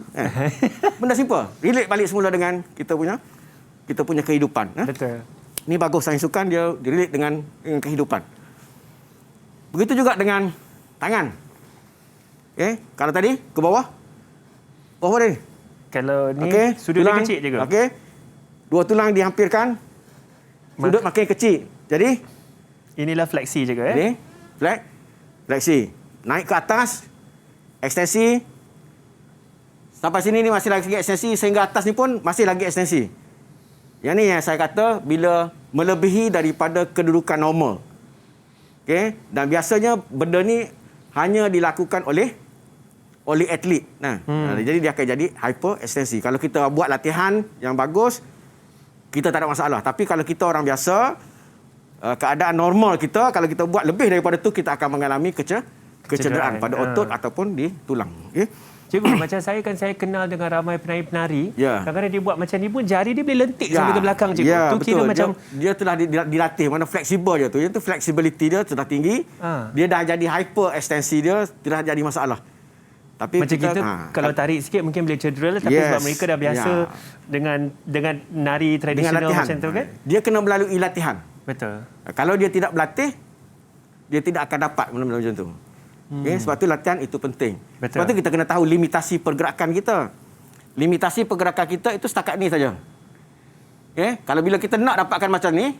Benda simple. Relate balik semula dengan kita punya kehidupan. Betul. Ni bagus sains sukan, dia relate dengan kehidupan. Begitu juga dengan tangan. Okey, kalau tadi ke bawah. Bawah ni. Kalau ni sudut dia kecil je ke? Okey. Dua tulang dihampirkan. Sudut makin kecil. Jadi inilah fleksi je ke Ini fleksi. Naik ke atas, ekstensi. Sampai sini ni masih lagi ekstensi, sehingga atas ni pun masih lagi ekstensi. Yang ni yang saya kata bila melebihi daripada kedudukan normal. Okey, dan biasanya benda ni hanya dilakukan oleh oleh atlet. Jadi dia akan jadi hyperekstensi. Kalau kita buat latihan yang bagus, kita tak ada masalah. Tapi kalau kita orang biasa, keadaan normal kita, kalau kita buat lebih daripada tu, kita akan mengalami kecederaan pada otot ataupun di tulang. Okay? Cikgu, macam saya kenal dengan ramai penari-penari. Kadang-kadang dia buat macam ni pun jari dia boleh lentik sampai ke belakang, cikgu. Tu betul. kira macam dia telah dilatih, mana fleksibel dia tu. Yang tu flexibility dia sudah tinggi. Dia dah jadi hyperekstensi dia, tidak jadi masalah. Tapi macam kita kalau tarik sikit mungkin boleh cedera, tapi sebab mereka dah biasa dengan nari tradisional macam tu kan. Dia kena melalui latihan. Betul. Kalau dia tidak berlatih, dia tidak akan dapat benda-benda macam tu. Okay? Sebab tu latihan itu penting. Betul. Sebab tu kita kena tahu limitasi pergerakan kita. Limitasi pergerakan kita itu setakat ni saja. Okay? Kalau bila kita nak dapatkan macam ni,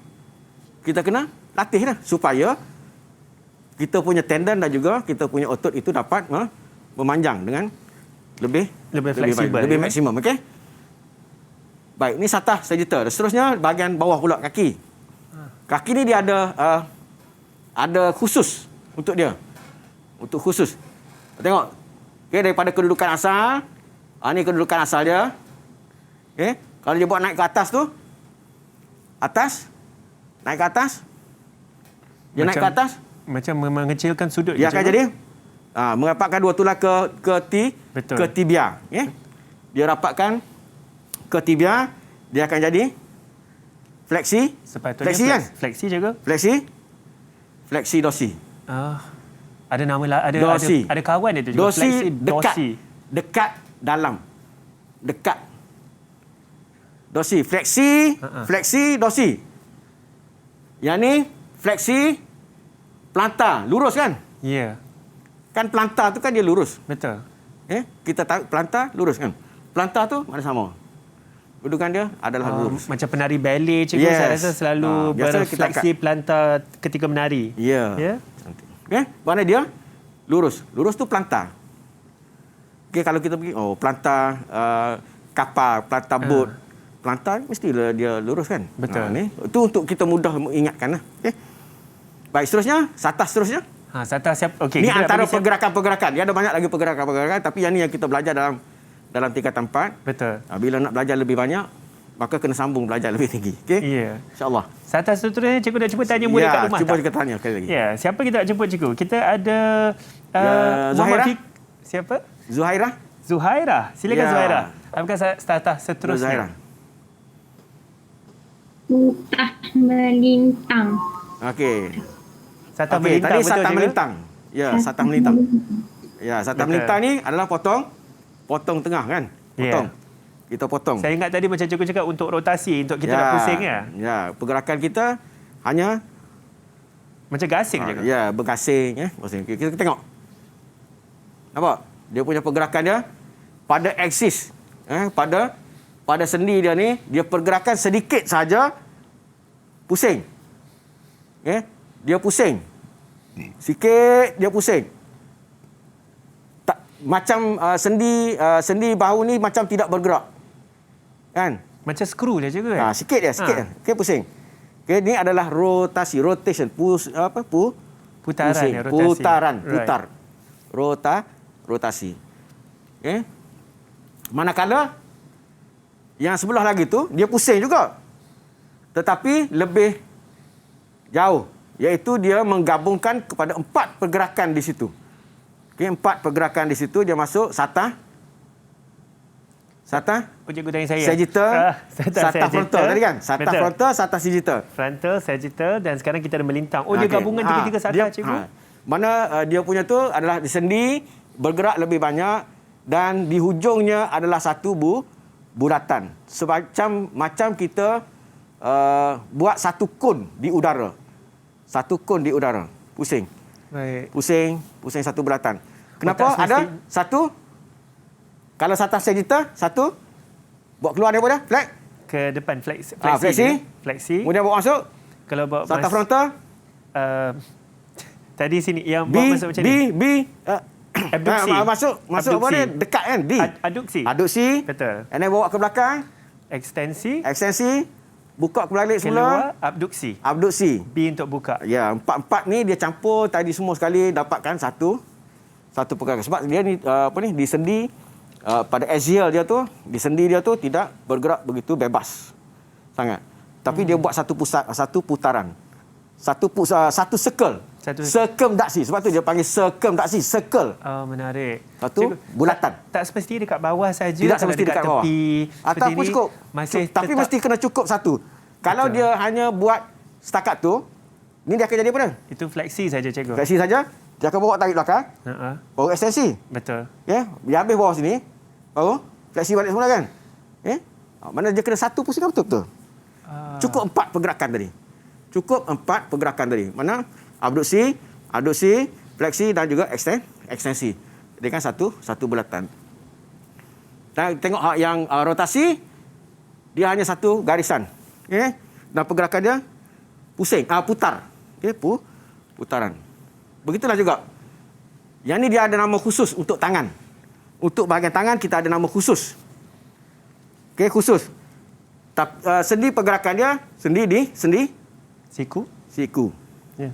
kita kena latih dah supaya kita punya tendon dan juga kita punya otot itu dapat memanjang dengan lebih fleksibel, lebih maksimum. Okey. Baik, ni satah sagittal. Seterusnya bahagian bawah pula kaki. Kaki ni dia ada khusus untuk dia. Untuk khusus. Tengok. Okey, daripada kedudukan asal, ni kedudukan asal dia. Okey, kalau dia buat naik ke atas tu, naik ke atas. Dia naik ke atas, macam mengecilkan sudut dia akan jadi merapatkan dua tulang ke tibia. Okay? Dia rapatkan ke tibia, dia akan jadi fleksi. Sepatutnya fleksi kan? Fleksi juga. Fleksi dorsi. Ada nama ada kawan itu juga. Dorsi fleksi dekat dalam. Dekat. Dorsi fleksi dorsi. Yang ni fleksi plantar, lurus kan? Ya. Kan plantar tu kan dia lurus. Betul. Kita tahu plantar lurus kan. Plantar tu mana sama. Kedudukan dia adalah lurus. Macam penari ballet, cikgu, saya rasa selalu berfleksi plantar ketika menari. Ya. Mana dia? Lurus. Lurus tu plantar. Okay, kalau kita pergi, plantar kapal, plantar bot. Plantar mestilah dia lurus kan. Betul. Itu untuk kita mudah mengingatkan. Okay. Baik, seterusnya. Satah seterusnya. Satah siap. Okey. Ini antara pergerakan-pergerakan. Dia ada banyak lagi pergerakan-pergerakan, tapi yang ni yang kita belajar dalam tingkatan 4. Betul. Bila nak belajar lebih banyak, maka kena sambung belajar lebih tinggi. Okey? Ya. InsyaAllah. Satah seterusnya cikgu dah cuba tanya murid kat rumah. Cuba kita tanya sekali lagi. Ya, siapa kita nak jemput cikgu? Kita ada Zuhairah. Siapa? Zuhairah. Silakan Zuhairah. Apakah satah seterusnya? Zuhairah. Satah melintang. Okey. Satah melintang, tadi betul satah juga? melintang. Ya, satah melintang. Ya, satah melintang ni adalah potong tengah kan? Potong. Kita potong. Saya ingat tadi macam cikgu cakap untuk rotasi, untuk kita nak pusing ya. Ya, pergerakan kita hanya macam gasing je. Ya, bergasing ya. Kita tengok. Nampak? Dia punya pergerakan dia pada aksis, pada sendi dia ni, dia pergerakan sedikit saja pusing. Okey? Dia pusing. Sikit dia pusing. Tak, macam sendi bahu ni macam tidak bergerak. Kan? Macam skru je kan? Sikit je. Okey, pusing. Okey, ni adalah rotasi, rotation. Putaran. Putaran, putar. Rotasi. Okey. Manakala yang sebelah lagi tu dia pusing juga. Tetapi lebih jauh, iaitu dia menggabungkan kepada 4 pergerakan di situ. Okey, 4 pergerakan di situ dia masuk satah. Cikgu tanya saya. Sagittal. Satah frontal tadi kan? Satah frontal, satah sagittal. Frontal, sagittal dan sekarang kita ada melintang. Dia gabungan tiga-tiga satah, cikgu. Mana dia punya tu adalah di sendi, bergerak lebih banyak dan di hujungnya adalah satu bulatan. Macam kita buat satu kon di udara. Satu kon di udara. Pusing. Baik. Pusing satu bulatan. Kenapa ada satu? Kalau satah sagittal, satu. Buat keluar daripada flex. Ke depan, fleksi. Kemudian bawa masuk. Kalau bawa satah frontal. Tadi sini yang bawa masuk macam ni. Abduksi. Masuk apa dia? Dekat kan? Aduksi. Betul. And then bawa ke belakang. Ekstensi. Buka ke balik semula. Abduksi. B untuk buka. Ya, 4 ni dia campur tadi semua sekali dapatkan satu Satu pergerakan. Sebab dia ni di sendi pada axial dia tu, di sendi dia tu tidak bergerak begitu bebas sangat. Tapi dia buat satu putaran. Satu circle. Circumdaksi. Sebab tu dia panggil circumdaksi, circle. Oh, menarik. Satu bulatan. Tak semestinya dekat bawah saja. Tidak semestinya dekat bawah. Tepi, Ataupun cukup. Tapi mesti kena cukup satu. Kalau dia hanya buat setakat tu, ni dia akan jadi apa dah? Itu fleksi saja, cikgu. Fleksi saja. Dia akan bawa tarik belakang. Baru ekstensi. Betul. Ya, dia habis bawah sini. Baru fleksi balik semula kan? Mana dia kena satu pusingan betul-betul. Cukup 4 pergerakan tadi. Cukup 4 pergerakan tadi. Mana? Abduksi, fleksi dan juga ekstensi. Dia kan satu bulatan. Dan tengok yang rotasi, dia hanya satu garisan. Okay? Dan pergerakan dia pusing, putar. Okay? Putaran. Begitulah juga. Yang ni dia ada nama khusus untuk tangan. Untuk bahagian tangan kita ada nama khusus. Okey, khusus. Sendi pergerakan dia, sendi siku. Ya.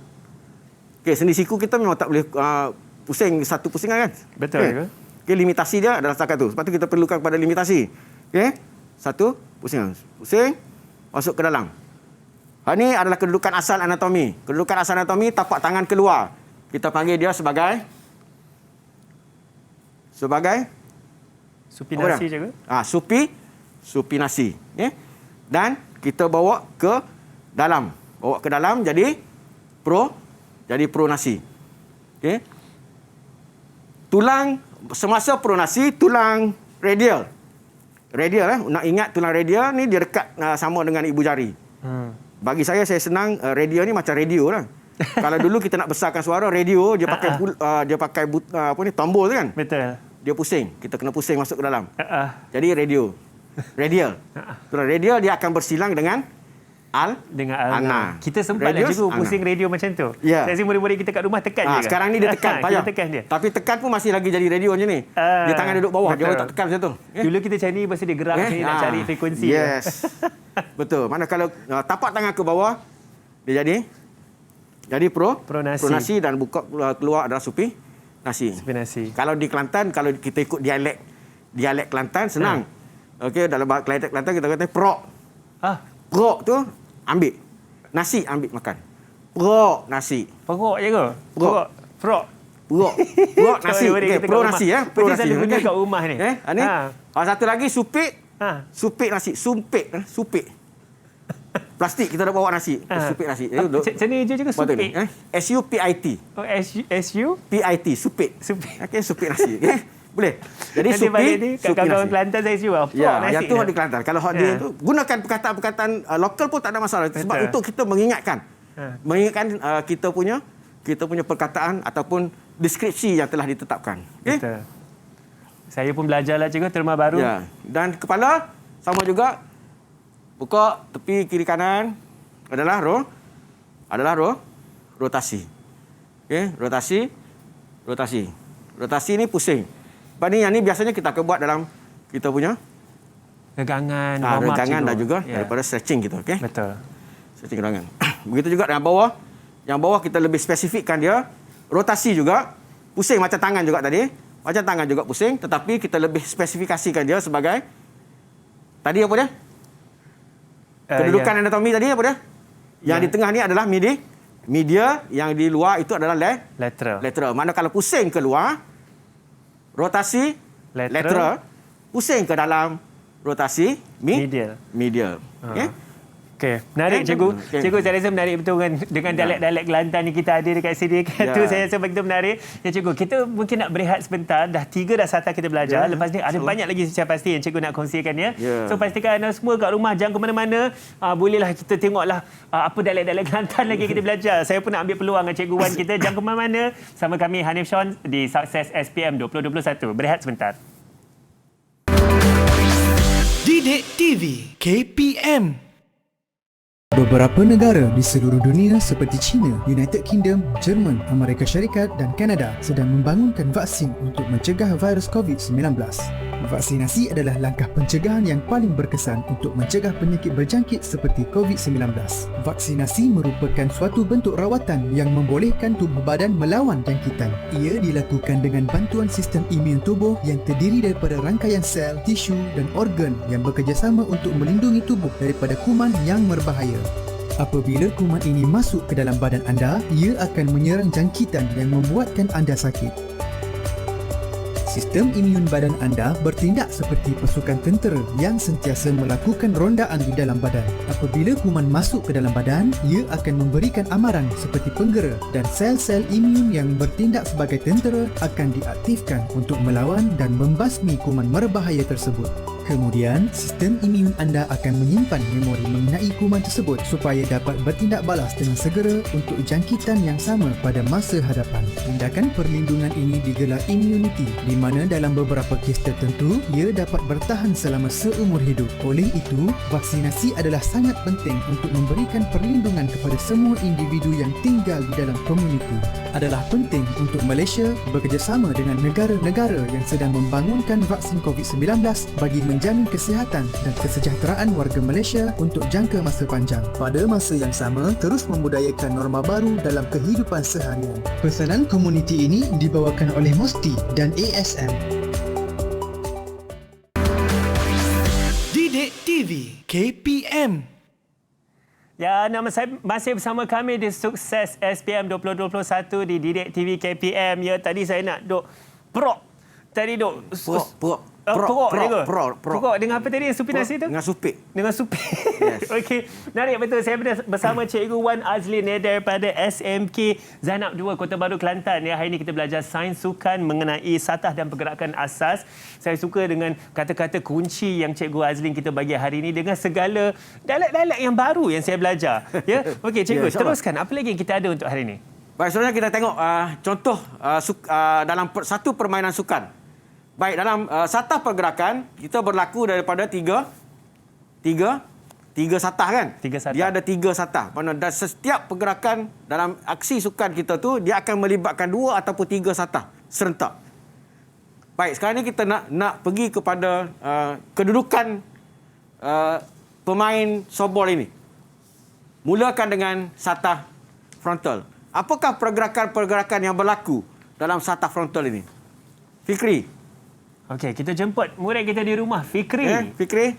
Okey, sendi siku kita memang tak boleh pusing satu pusingan kan? Betul ke? Okey, limitasi dia adalah setakat tu. Sebab tu kita perlukan pada limitasi. Okey, satu pusingan. Pusing, masuk ke dalam. Ini adalah kedudukan asal anatomi. Kedudukan asal anatomi, tapak tangan keluar. Kita panggil dia sebagai supinasi je ke? Supinasi. Okay? Dan kita bawa ke dalam. Bawa ke dalam jadi pronasi. Okay? Tulang semasa pronasi, tulang radial. Nak ingat tulang radial ni dia dekat sama dengan ibu jari. Bagi saya senang radial ni macam radio lah. Kalau dulu kita nak besarkan suara radio, dia pakai tombol tu kan? Betul. Dia pusing, kita kena pusing masuk ke dalam. Jadi radial. Tulang radial dia akan bersilang dengan ulna. Kita sempat juga pusing radio macam tu. Yeah. Saya rasa murid-murid kita kat rumah tekan je. Sekarang ni dia tekan, payah. Tekan dia. Tapi tekan pun masih lagi jadi radio macam ni. Dia tangan duduk bawah, dia tak tekan macam tu. Dulu kita cari ni mesti dia gerak sini nak cari frekuensi. Yes. Betul. Mana kalau tapak tangan ke bawah, dia jadi pronasi dan buka keluar adalah supinasi. Kalau di Kelantan, kalau kita ikut dialek Kelantan senang. Okey, dalam bahasa Kelantan kita kata prok. Prok tu ambil. Nasi ambil makan. Prok nasi. Perok je ke? Prok nasi. Okey, pro nasi ya. Pro nasi guna kat rumah ni. Ni. Satu lagi supik. Supik nasi, supik. Plastik kita dah bawa nasi. Supik nasi. Macam ni je ke supik? SUPIT. Oh, SU? PIT, supik. Okey, supik nasi. Okey. Boleh. Jadi supik kawan-kawan Kelantan saya jual. Yang tu di Kelantan. Kalau dia tu gunakan perkataan-perkataan lokal pun tak ada masalah. Sebab untuk kita mengingatkan. Kita punya perkataan ataupun deskripsi yang telah ditetapkan. Okay? Betul. Saya pun belajarlah juga terma baru. Ya. Dan kepala sama juga. Buka tepi kiri kanan adalah rotasi. Okey, rotasi ni pusing. Yang ni biasanya kita akan buat dalam kita punya regangan, dan juga daripada stretching kita, okey? Betul. Stretching regangan. Begitu juga yang bawah. Yang bawah kita lebih spesifikkan dia rotasi juga, pusing macam tangan juga tadi. Macam tangan juga pusing, tetapi kita lebih spesifikasikan dia sebagai tadi apa dia? Kedudukan anatomi tadi apa dia? Yang di tengah ni adalah media, yang di luar itu adalah lateral. Mana kalau pusing keluar, rotasi lateral, pusing ke dalam, rotasi medial. Okey, menarik cikgu. Cikgu saya rasa menarik betul dengan dialek-dialek Kelantan yang kita ada dekat sini. Tu saya rasa begitu menarik. Ya cikgu, kita mungkin nak berehat sebentar. Dah 3 dah SATA kita belajar. Lepas ni ada banyak lagi saya pasti yang cikgu nak kongsikan ya. So pastikan anda semua kat rumah jangan ke mana-mana. Bolehlah kita tengoklah apa dialek-dialek Kelantan lagi kita belajar. Saya pun nak ambil peluang dengan cikgu Wan kita. Jangan ke mana-mana. Sama kami Hanif Sean di Sukses SPM 2021. Berehat sebentar. Didik TV KPM. Beberapa negara di seluruh dunia seperti China, United Kingdom, Jerman, Amerika Syarikat dan Kanada sedang membangunkan vaksin untuk mencegah virus COVID-19. Vaksinasi adalah langkah pencegahan yang paling berkesan untuk mencegah penyakit berjangkit seperti COVID-19. Vaksinasi merupakan suatu bentuk rawatan yang membolehkan tubuh badan melawan jangkitan. Ia dilakukan dengan bantuan sistem imun tubuh yang terdiri daripada rangkaian sel, tisu dan organ yang bekerjasama untuk melindungi tubuh daripada kuman yang berbahaya. Apabila kuman ini masuk ke dalam badan anda, ia akan menyerang jangkitan yang membuatkan anda sakit. Sistem imun badan anda bertindak seperti pasukan tentera yang sentiasa melakukan rondaan di dalam badan. Apabila kuman masuk ke dalam badan, ia akan memberikan amaran seperti penggera dan sel-sel imun yang bertindak sebagai tentera akan diaktifkan untuk melawan dan membasmi kuman berbahaya tersebut. Kemudian, sistem imun anda akan menyimpan memori mengenai kuman tersebut supaya dapat bertindak balas dengan segera untuk jangkitan yang sama pada masa hadapan. Tindakan perlindungan ini digelar immunity, di mana dalam beberapa kes tertentu, ia dapat bertahan selama seumur hidup. Oleh itu, vaksinasi adalah sangat penting untuk memberikan perlindungan kepada semua individu yang tinggal di dalam komuniti. Adalah penting untuk Malaysia bekerjasama dengan negara-negara yang sedang membangunkan vaksin COVID-19 bagi menjamin kesihatan dan kesejahteraan warga Malaysia untuk jangka masa panjang. Pada masa yang sama, terus membudayakan norma baru dalam kehidupan seharian. Pesanan komuniti ini dibawakan oleh Musti dan ASM. Didik TV KPM. Ya, nama saya masih bersama kami di Sukses SPM 2021 di Didik TV KPM. Ya, tadi saya nak duk prok. Tadi duk Prok dengan apa tadi supinasi tu? Dengan supik. Dengan supik. Yes. Okey. Menarik betul. Saya bersama Cikgu Wan Azlin daripada SMK Zainab 2 Kota Baru Kelantan. Ya, hari ini kita belajar sains sukan mengenai satah dan pergerakan asas. Saya suka dengan kata-kata kunci yang Cikgu Azlin kita bagi hari ini dengan segala dialek-dialek yang baru yang saya belajar. Ya. Okey, Cikgu, teruskan. Apa lagi yang kita ada untuk hari ini? Baik, seterusnya kita tengok contoh dalam satu permainan sukan. Baik, dalam satah pergerakan, kita berlaku daripada tiga satah kan? Tiga satah. Dia ada 3 satah. Mana dan setiap pergerakan dalam aksi sukan kita tu, dia akan melibatkan 2 ataupun 3 satah serentak. Baik, sekarang ni kita nak pergi kepada kedudukan pemain softball ini. Mulakan dengan satah frontal. Apakah pergerakan-pergerakan yang berlaku dalam satah frontal ini? Fikri. Okey, kita jemput murid kita di rumah, Fikri. Fikri.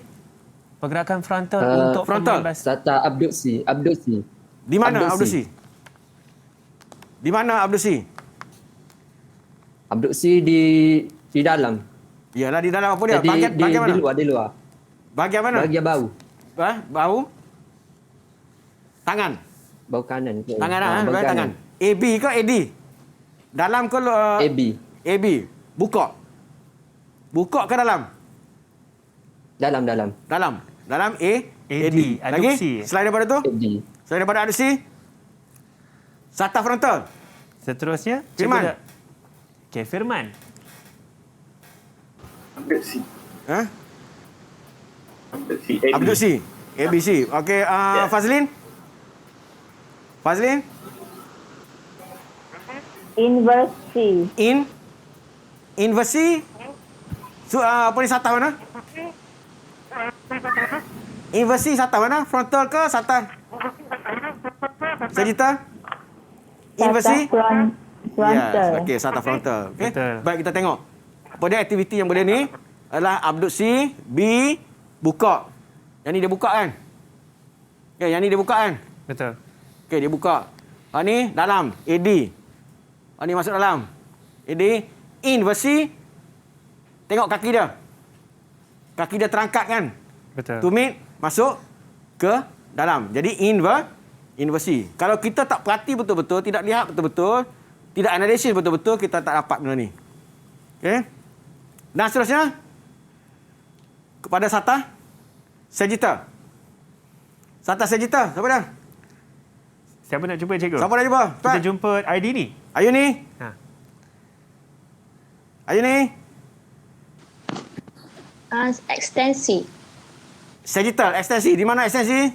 Pergerakan frontal untuk frontal. Satah abduksi. Di mana abduksi? Di mana abduksi? Abduksi di dalam. Yalah, di dalam apa dia? Bahagian mana? Di luar. Bahagian mana? Bahagian bahu. Bahu? Tangan. Bahu kanan. Tangan tangan. AB ke AD? Dalam ke AB. Buka ke dalam? Dalam. Dalam AD. Lagi? Selain daripada tu? AD. Selain daripada abduksi? Satah frontal. Seterusnya, Firman. Okey, Firman. Abduksi. Abduksi. ABC. Okey, Fazlin? Inversi. Inversi? Apa ni satah mana? Inversi satah mana? Frontal ke satah? Sagittal? Inversi? Frontal. Yes. Okey, satah frontal. Okay. Baik, kita tengok. Apa dia aktiviti yang boleh ni? Adalah abduksi, B, buka. Yang ni dia buka kan? Okay, yang ni dia buka kan? Betul. Okey, dia buka. Ni dalam, AD. Ni masuk dalam. AD, inversi. Tengok kaki dia. Kaki dia terangkat kan? Betul. Tumit masuk ke dalam. Jadi inversi. Kalau kita tak perhati betul-betul, tidak lihat betul-betul, tidak analisis betul-betul, kita tak dapat benda ni. Okey? Dan seterusnya kepada satah sagittal. Satah sagittal. Siapa dah? Siapa nak jumpa, Cikgu? Siapa nak jumpa? Kita jumpa Ayuni. Ayuni. Ayuni. Ekstensi. Sagittal, ekstensi. Di mana ekstensi?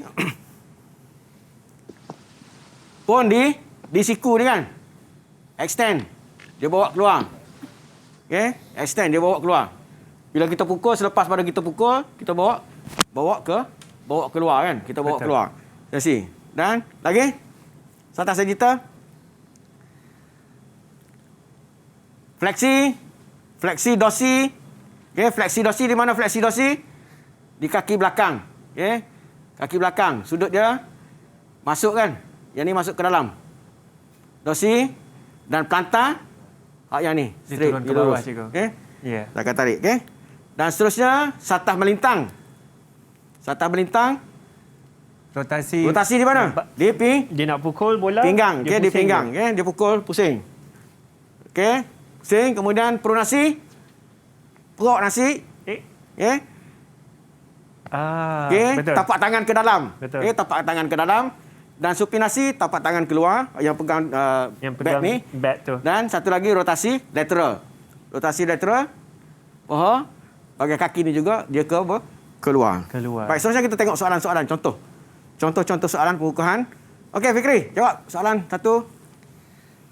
Pun di siku ni kan? Extend. Dia bawa keluar. Okey? Extend, dia bawa keluar. Bila kita pukul, selepas pada kita pukul, kita bawa keluar kan. Kita bawa keluar. Sesi. Dan lagi satah sagittal. Fleksi dorsi. Okey, fleksi dorsi di mana fleksi dorsi? Di kaki belakang. Okey. Kaki belakang, sudut dia masuk kan. Yang ni masuk ke dalam. Dorsi dan plantar yang ni straight turun ke bawah, cikgu. Okey. Ya. Saya akan tarik, okey. Dan seterusnya satah melintang. Satah melintang. Rotasi di mana? Dia nak pukul bola. Pinggang, okey, di pinggang, okey, dia pukul pusing. Okey, pusing, kemudian pronasi. Perok nasi. Okey. Betul. Tapak tangan ke dalam. Betul. Okey, tapak tangan ke dalam dan supinasi, tapak tangan keluar yang pegang bat ni. Bat tu. Dan satu lagi rotasi lateral. Rotasi lateral. Bahagian kaki ni juga dia keluar. Baik, seterusnya kita tengok soalan-soalan contoh. Contoh-contoh soalan pengukuhan. Okey, Fikri, jawab soalan satu.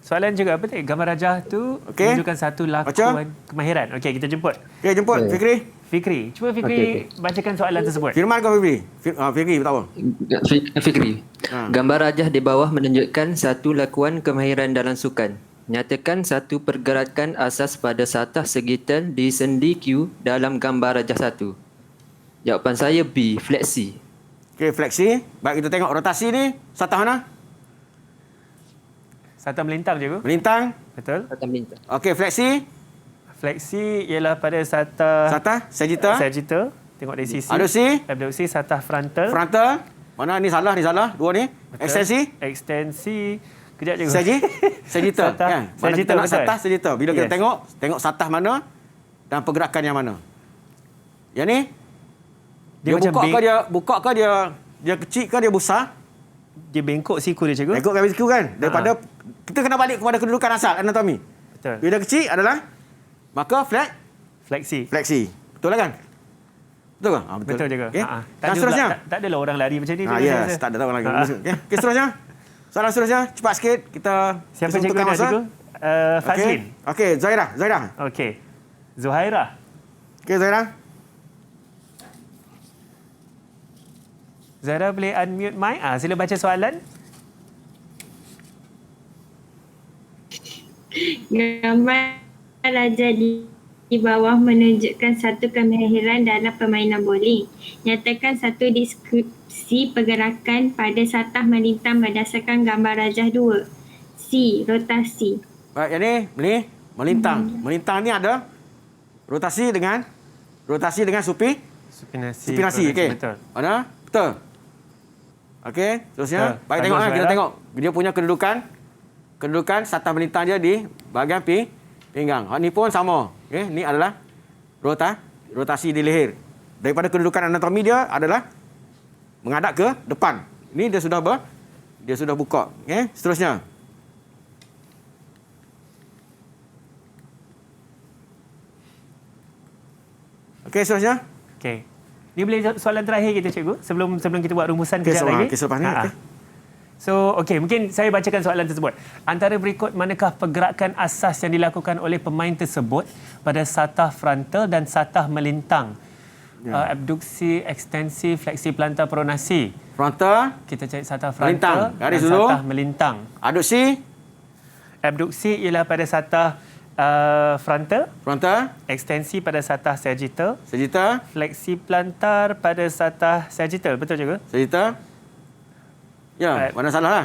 Soalan juga apa tadi? Gambar rajah tu menunjukkan satu lakuan kemahiran. Okey, kita jemput. Okey, jemput Fikri. Cuba Fikri bacakan soalan tersebut. Firman ke Fikri? Fikri, beritahu. Fikri. Gambar rajah di bawah menunjukkan satu lakuan kemahiran dalam sukan. Nyatakan satu pergerakan asas pada satah segittal di sendi Q dalam gambar rajah 1. Jawapan saya B, fleksi. Okey, fleksi. Baik, kita tengok rotasi ni. Satah mana? Satah melintang je, Melintang. Betul. Satah melintang. Okey, fleksi. Fleksi ialah pada satah sagittal. Tengok dari sisi. Abduksi satah frontal. Mana ni salah, dua ni. Betul. Ekstensi. Kejap je. Sagittal. Kan? Mana kita nak satah sagittal. Bila kita tengok satah mana dan pergerakan yang mana. Yang ni dia buka ke dia kecil ke dia besar? Dia bengkok siku dia, cikgu. Bengkok siku kan. Daripada kita kena balik kepada kedudukan asal anatomi. Betul. Bila kecil adalah maka fleksi. Betul lah kan? Betul ke? Betul juga. Okay. Dan seterusnya. Tak adalah orang lari macam ni. Yes, tak ada orang lari. Okey, seterusnya. Soalan seterusnya, cepat sikit. Kita siapa cikgu nak, cikgu? Fazlin. Okey, Zaira. Okey. Zuhaira. Okey, Zaira. Zaira boleh unmute mic. Sila baca soalan. Gambar rajah di bawah menunjukkan satu kemahiran dalam permainan bowling. Nyatakan satu deskripsi pergerakan pada satah melintang berdasarkan gambar rajah 2. C, rotasi. Baik, yang ni melintang. Melintang ni ada rotasi dengan supinasi. Okey. Betul. Mana? Betul. Okey, seterusnya. Baik, tengok kita tengok dia punya kedudukan satah melintang dia di bahagian pinggang. Ni pun sama. Okey, ni adalah rotasi di leher. Daripada kedudukan anatomi dia adalah menghadap ke depan. Ini dia sudah buka. Okey, seterusnya. Okey, seterusnya. Okey. Ni boleh soalan terakhir kita, cikgu, sebelum kita buat rumusan kejap lagi. Okey, selepas ni. Okey. So, mungkin saya bacakan soalan tersebut. Antara berikut manakah pergerakan asas yang dilakukan oleh pemain tersebut pada satah frontal dan satah melintang? Abduksi, ekstensi, fleksi plantar, pronasi. Frontal. Kita cari satah frontal dan satah melintang. Abduksi ialah pada satah frontal. Ekstensi pada satah sagittal. Fleksi plantar pada satah sagittal. Betul juga? Sagittal. Ya, mana salah lah.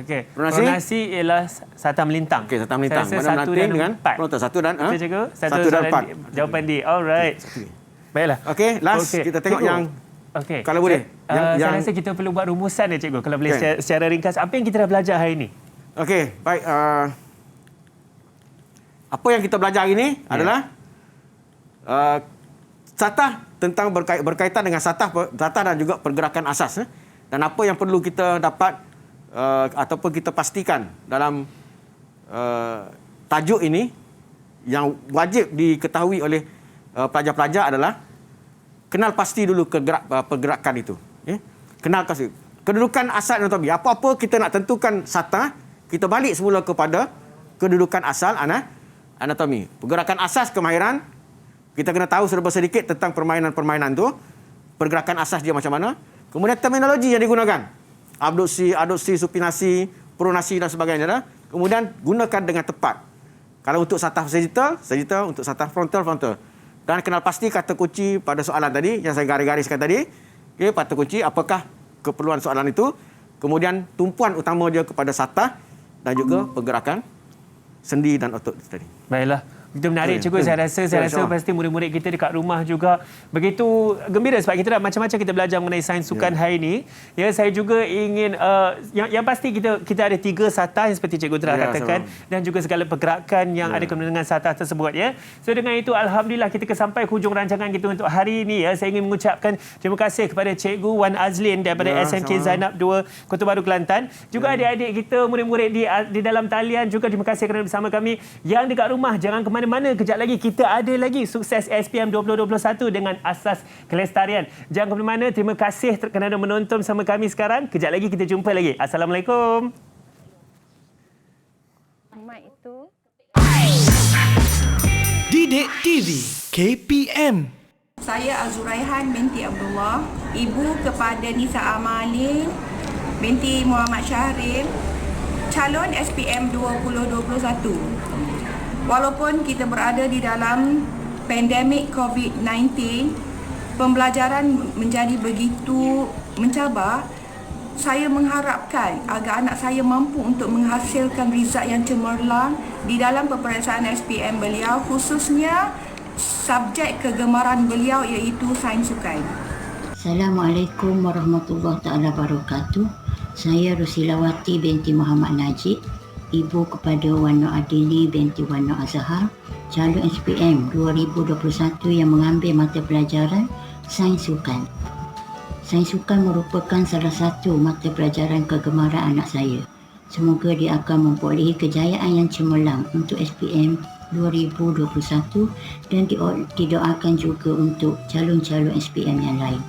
Okey. Pronasi ialah satah melintang. Okey, satah melintang. Mana melanting dengan 4. Satu dan betul cikgu? Satu dan 4. Jawapan D. Alright. Baiklah. Okey, last kita tengok cikgu, yang kalau boleh. Saya rasa kita perlu buat rumusan ya, cikgu. Kalau boleh secara ringkas, apa yang kita dah belajar hari ini? Okey, baik. Apa yang kita belajar hari ini adalah satah tentang berkaitan dengan satah dan juga pergerakan asas. Dan apa yang perlu kita dapat ataupun kita pastikan dalam tajuk ini yang wajib diketahui oleh pelajar-pelajar adalah kenal pasti dulu pergerakan itu. Kenal pasti. Kedudukan asal anatomi. Apa-apa kita nak tentukan satah, kita balik semula kepada kedudukan asal anatomi. Pergerakan asas kemahiran, Kita kena tahu serba sedikit tentang permainan-permainan tu, pergerakan asas dia macam mana. Kemudian terminologi yang digunakan. Abduksi, adduksi, supinasi, pronasi dan sebagainya. Kemudian gunakan dengan tepat. Kalau untuk saraf sagittal, untuk saraf frontal. Dan kenal pasti kata kunci pada soalan tadi yang saya garis-gariskan tadi. Okey, kata kunci apakah keperluan soalan itu. Kemudian tumpuan utama dia kepada saraf dan juga pergerakan sendi dan otot tadi. Baiklah. Itu menarik cikgu. Saya rasa pasti murid-murid kita dekat rumah juga begitu gembira sebab kita dah macam-macam kita belajar mengenai sains sukan hari ini. Ya, saya juga ingin yang pasti kita ada 3 saraf yang seperti cikgu telah katakan dan juga segala pergerakan yang ada kena dengan saraf tersebut ya. So dengan itu alhamdulillah kita sampai ke hujung rancangan kita untuk hari ini ya. Saya ingin mengucapkan terima kasih kepada cikgu Wan Azlin daripada SMK Zainab 2 Kota Baru Kelantan. Juga adik-adik kita murid-murid di dalam talian juga terima kasih kerana bersama kami. Yang dekat rumah jangan ke mana-mana, kejap lagi kita ada lagi sukses SPM 2021 dengan asas kelestarian. Jangan ke mana-mana, terima kasih kerana menonton sama kami sekarang. Kejap lagi kita jumpa lagi. Assalamualaikum. Didik TV KPM. Saya Azuraihan binti Abdullah, ibu kepada Nisa Amalin binti Muhammad Syahril, calon SPM 2021. Walaupun kita berada di dalam pandemik COVID-19, pembelajaran menjadi begitu mencabar, saya mengharapkan agar anak saya mampu untuk menghasilkan result yang cemerlang di dalam peperiksaan SPM beliau, khususnya subjek kegemaran beliau iaitu sains sukan. Assalamualaikum warahmatullahi taala wabarakatuh. Saya Rusilawati binti Muhammad Najib, ibu kepada Wan Nur Adili binti Wan Nur Azhar, calon SPM 2021 yang mengambil mata pelajaran sains sukan. Sains sukan merupakan salah satu mata pelajaran kegemaran anak saya. Semoga dia akan memperolehi kejayaan yang cemerlang untuk SPM 2021 dan didoakan juga untuk calon-calon SPM yang lain.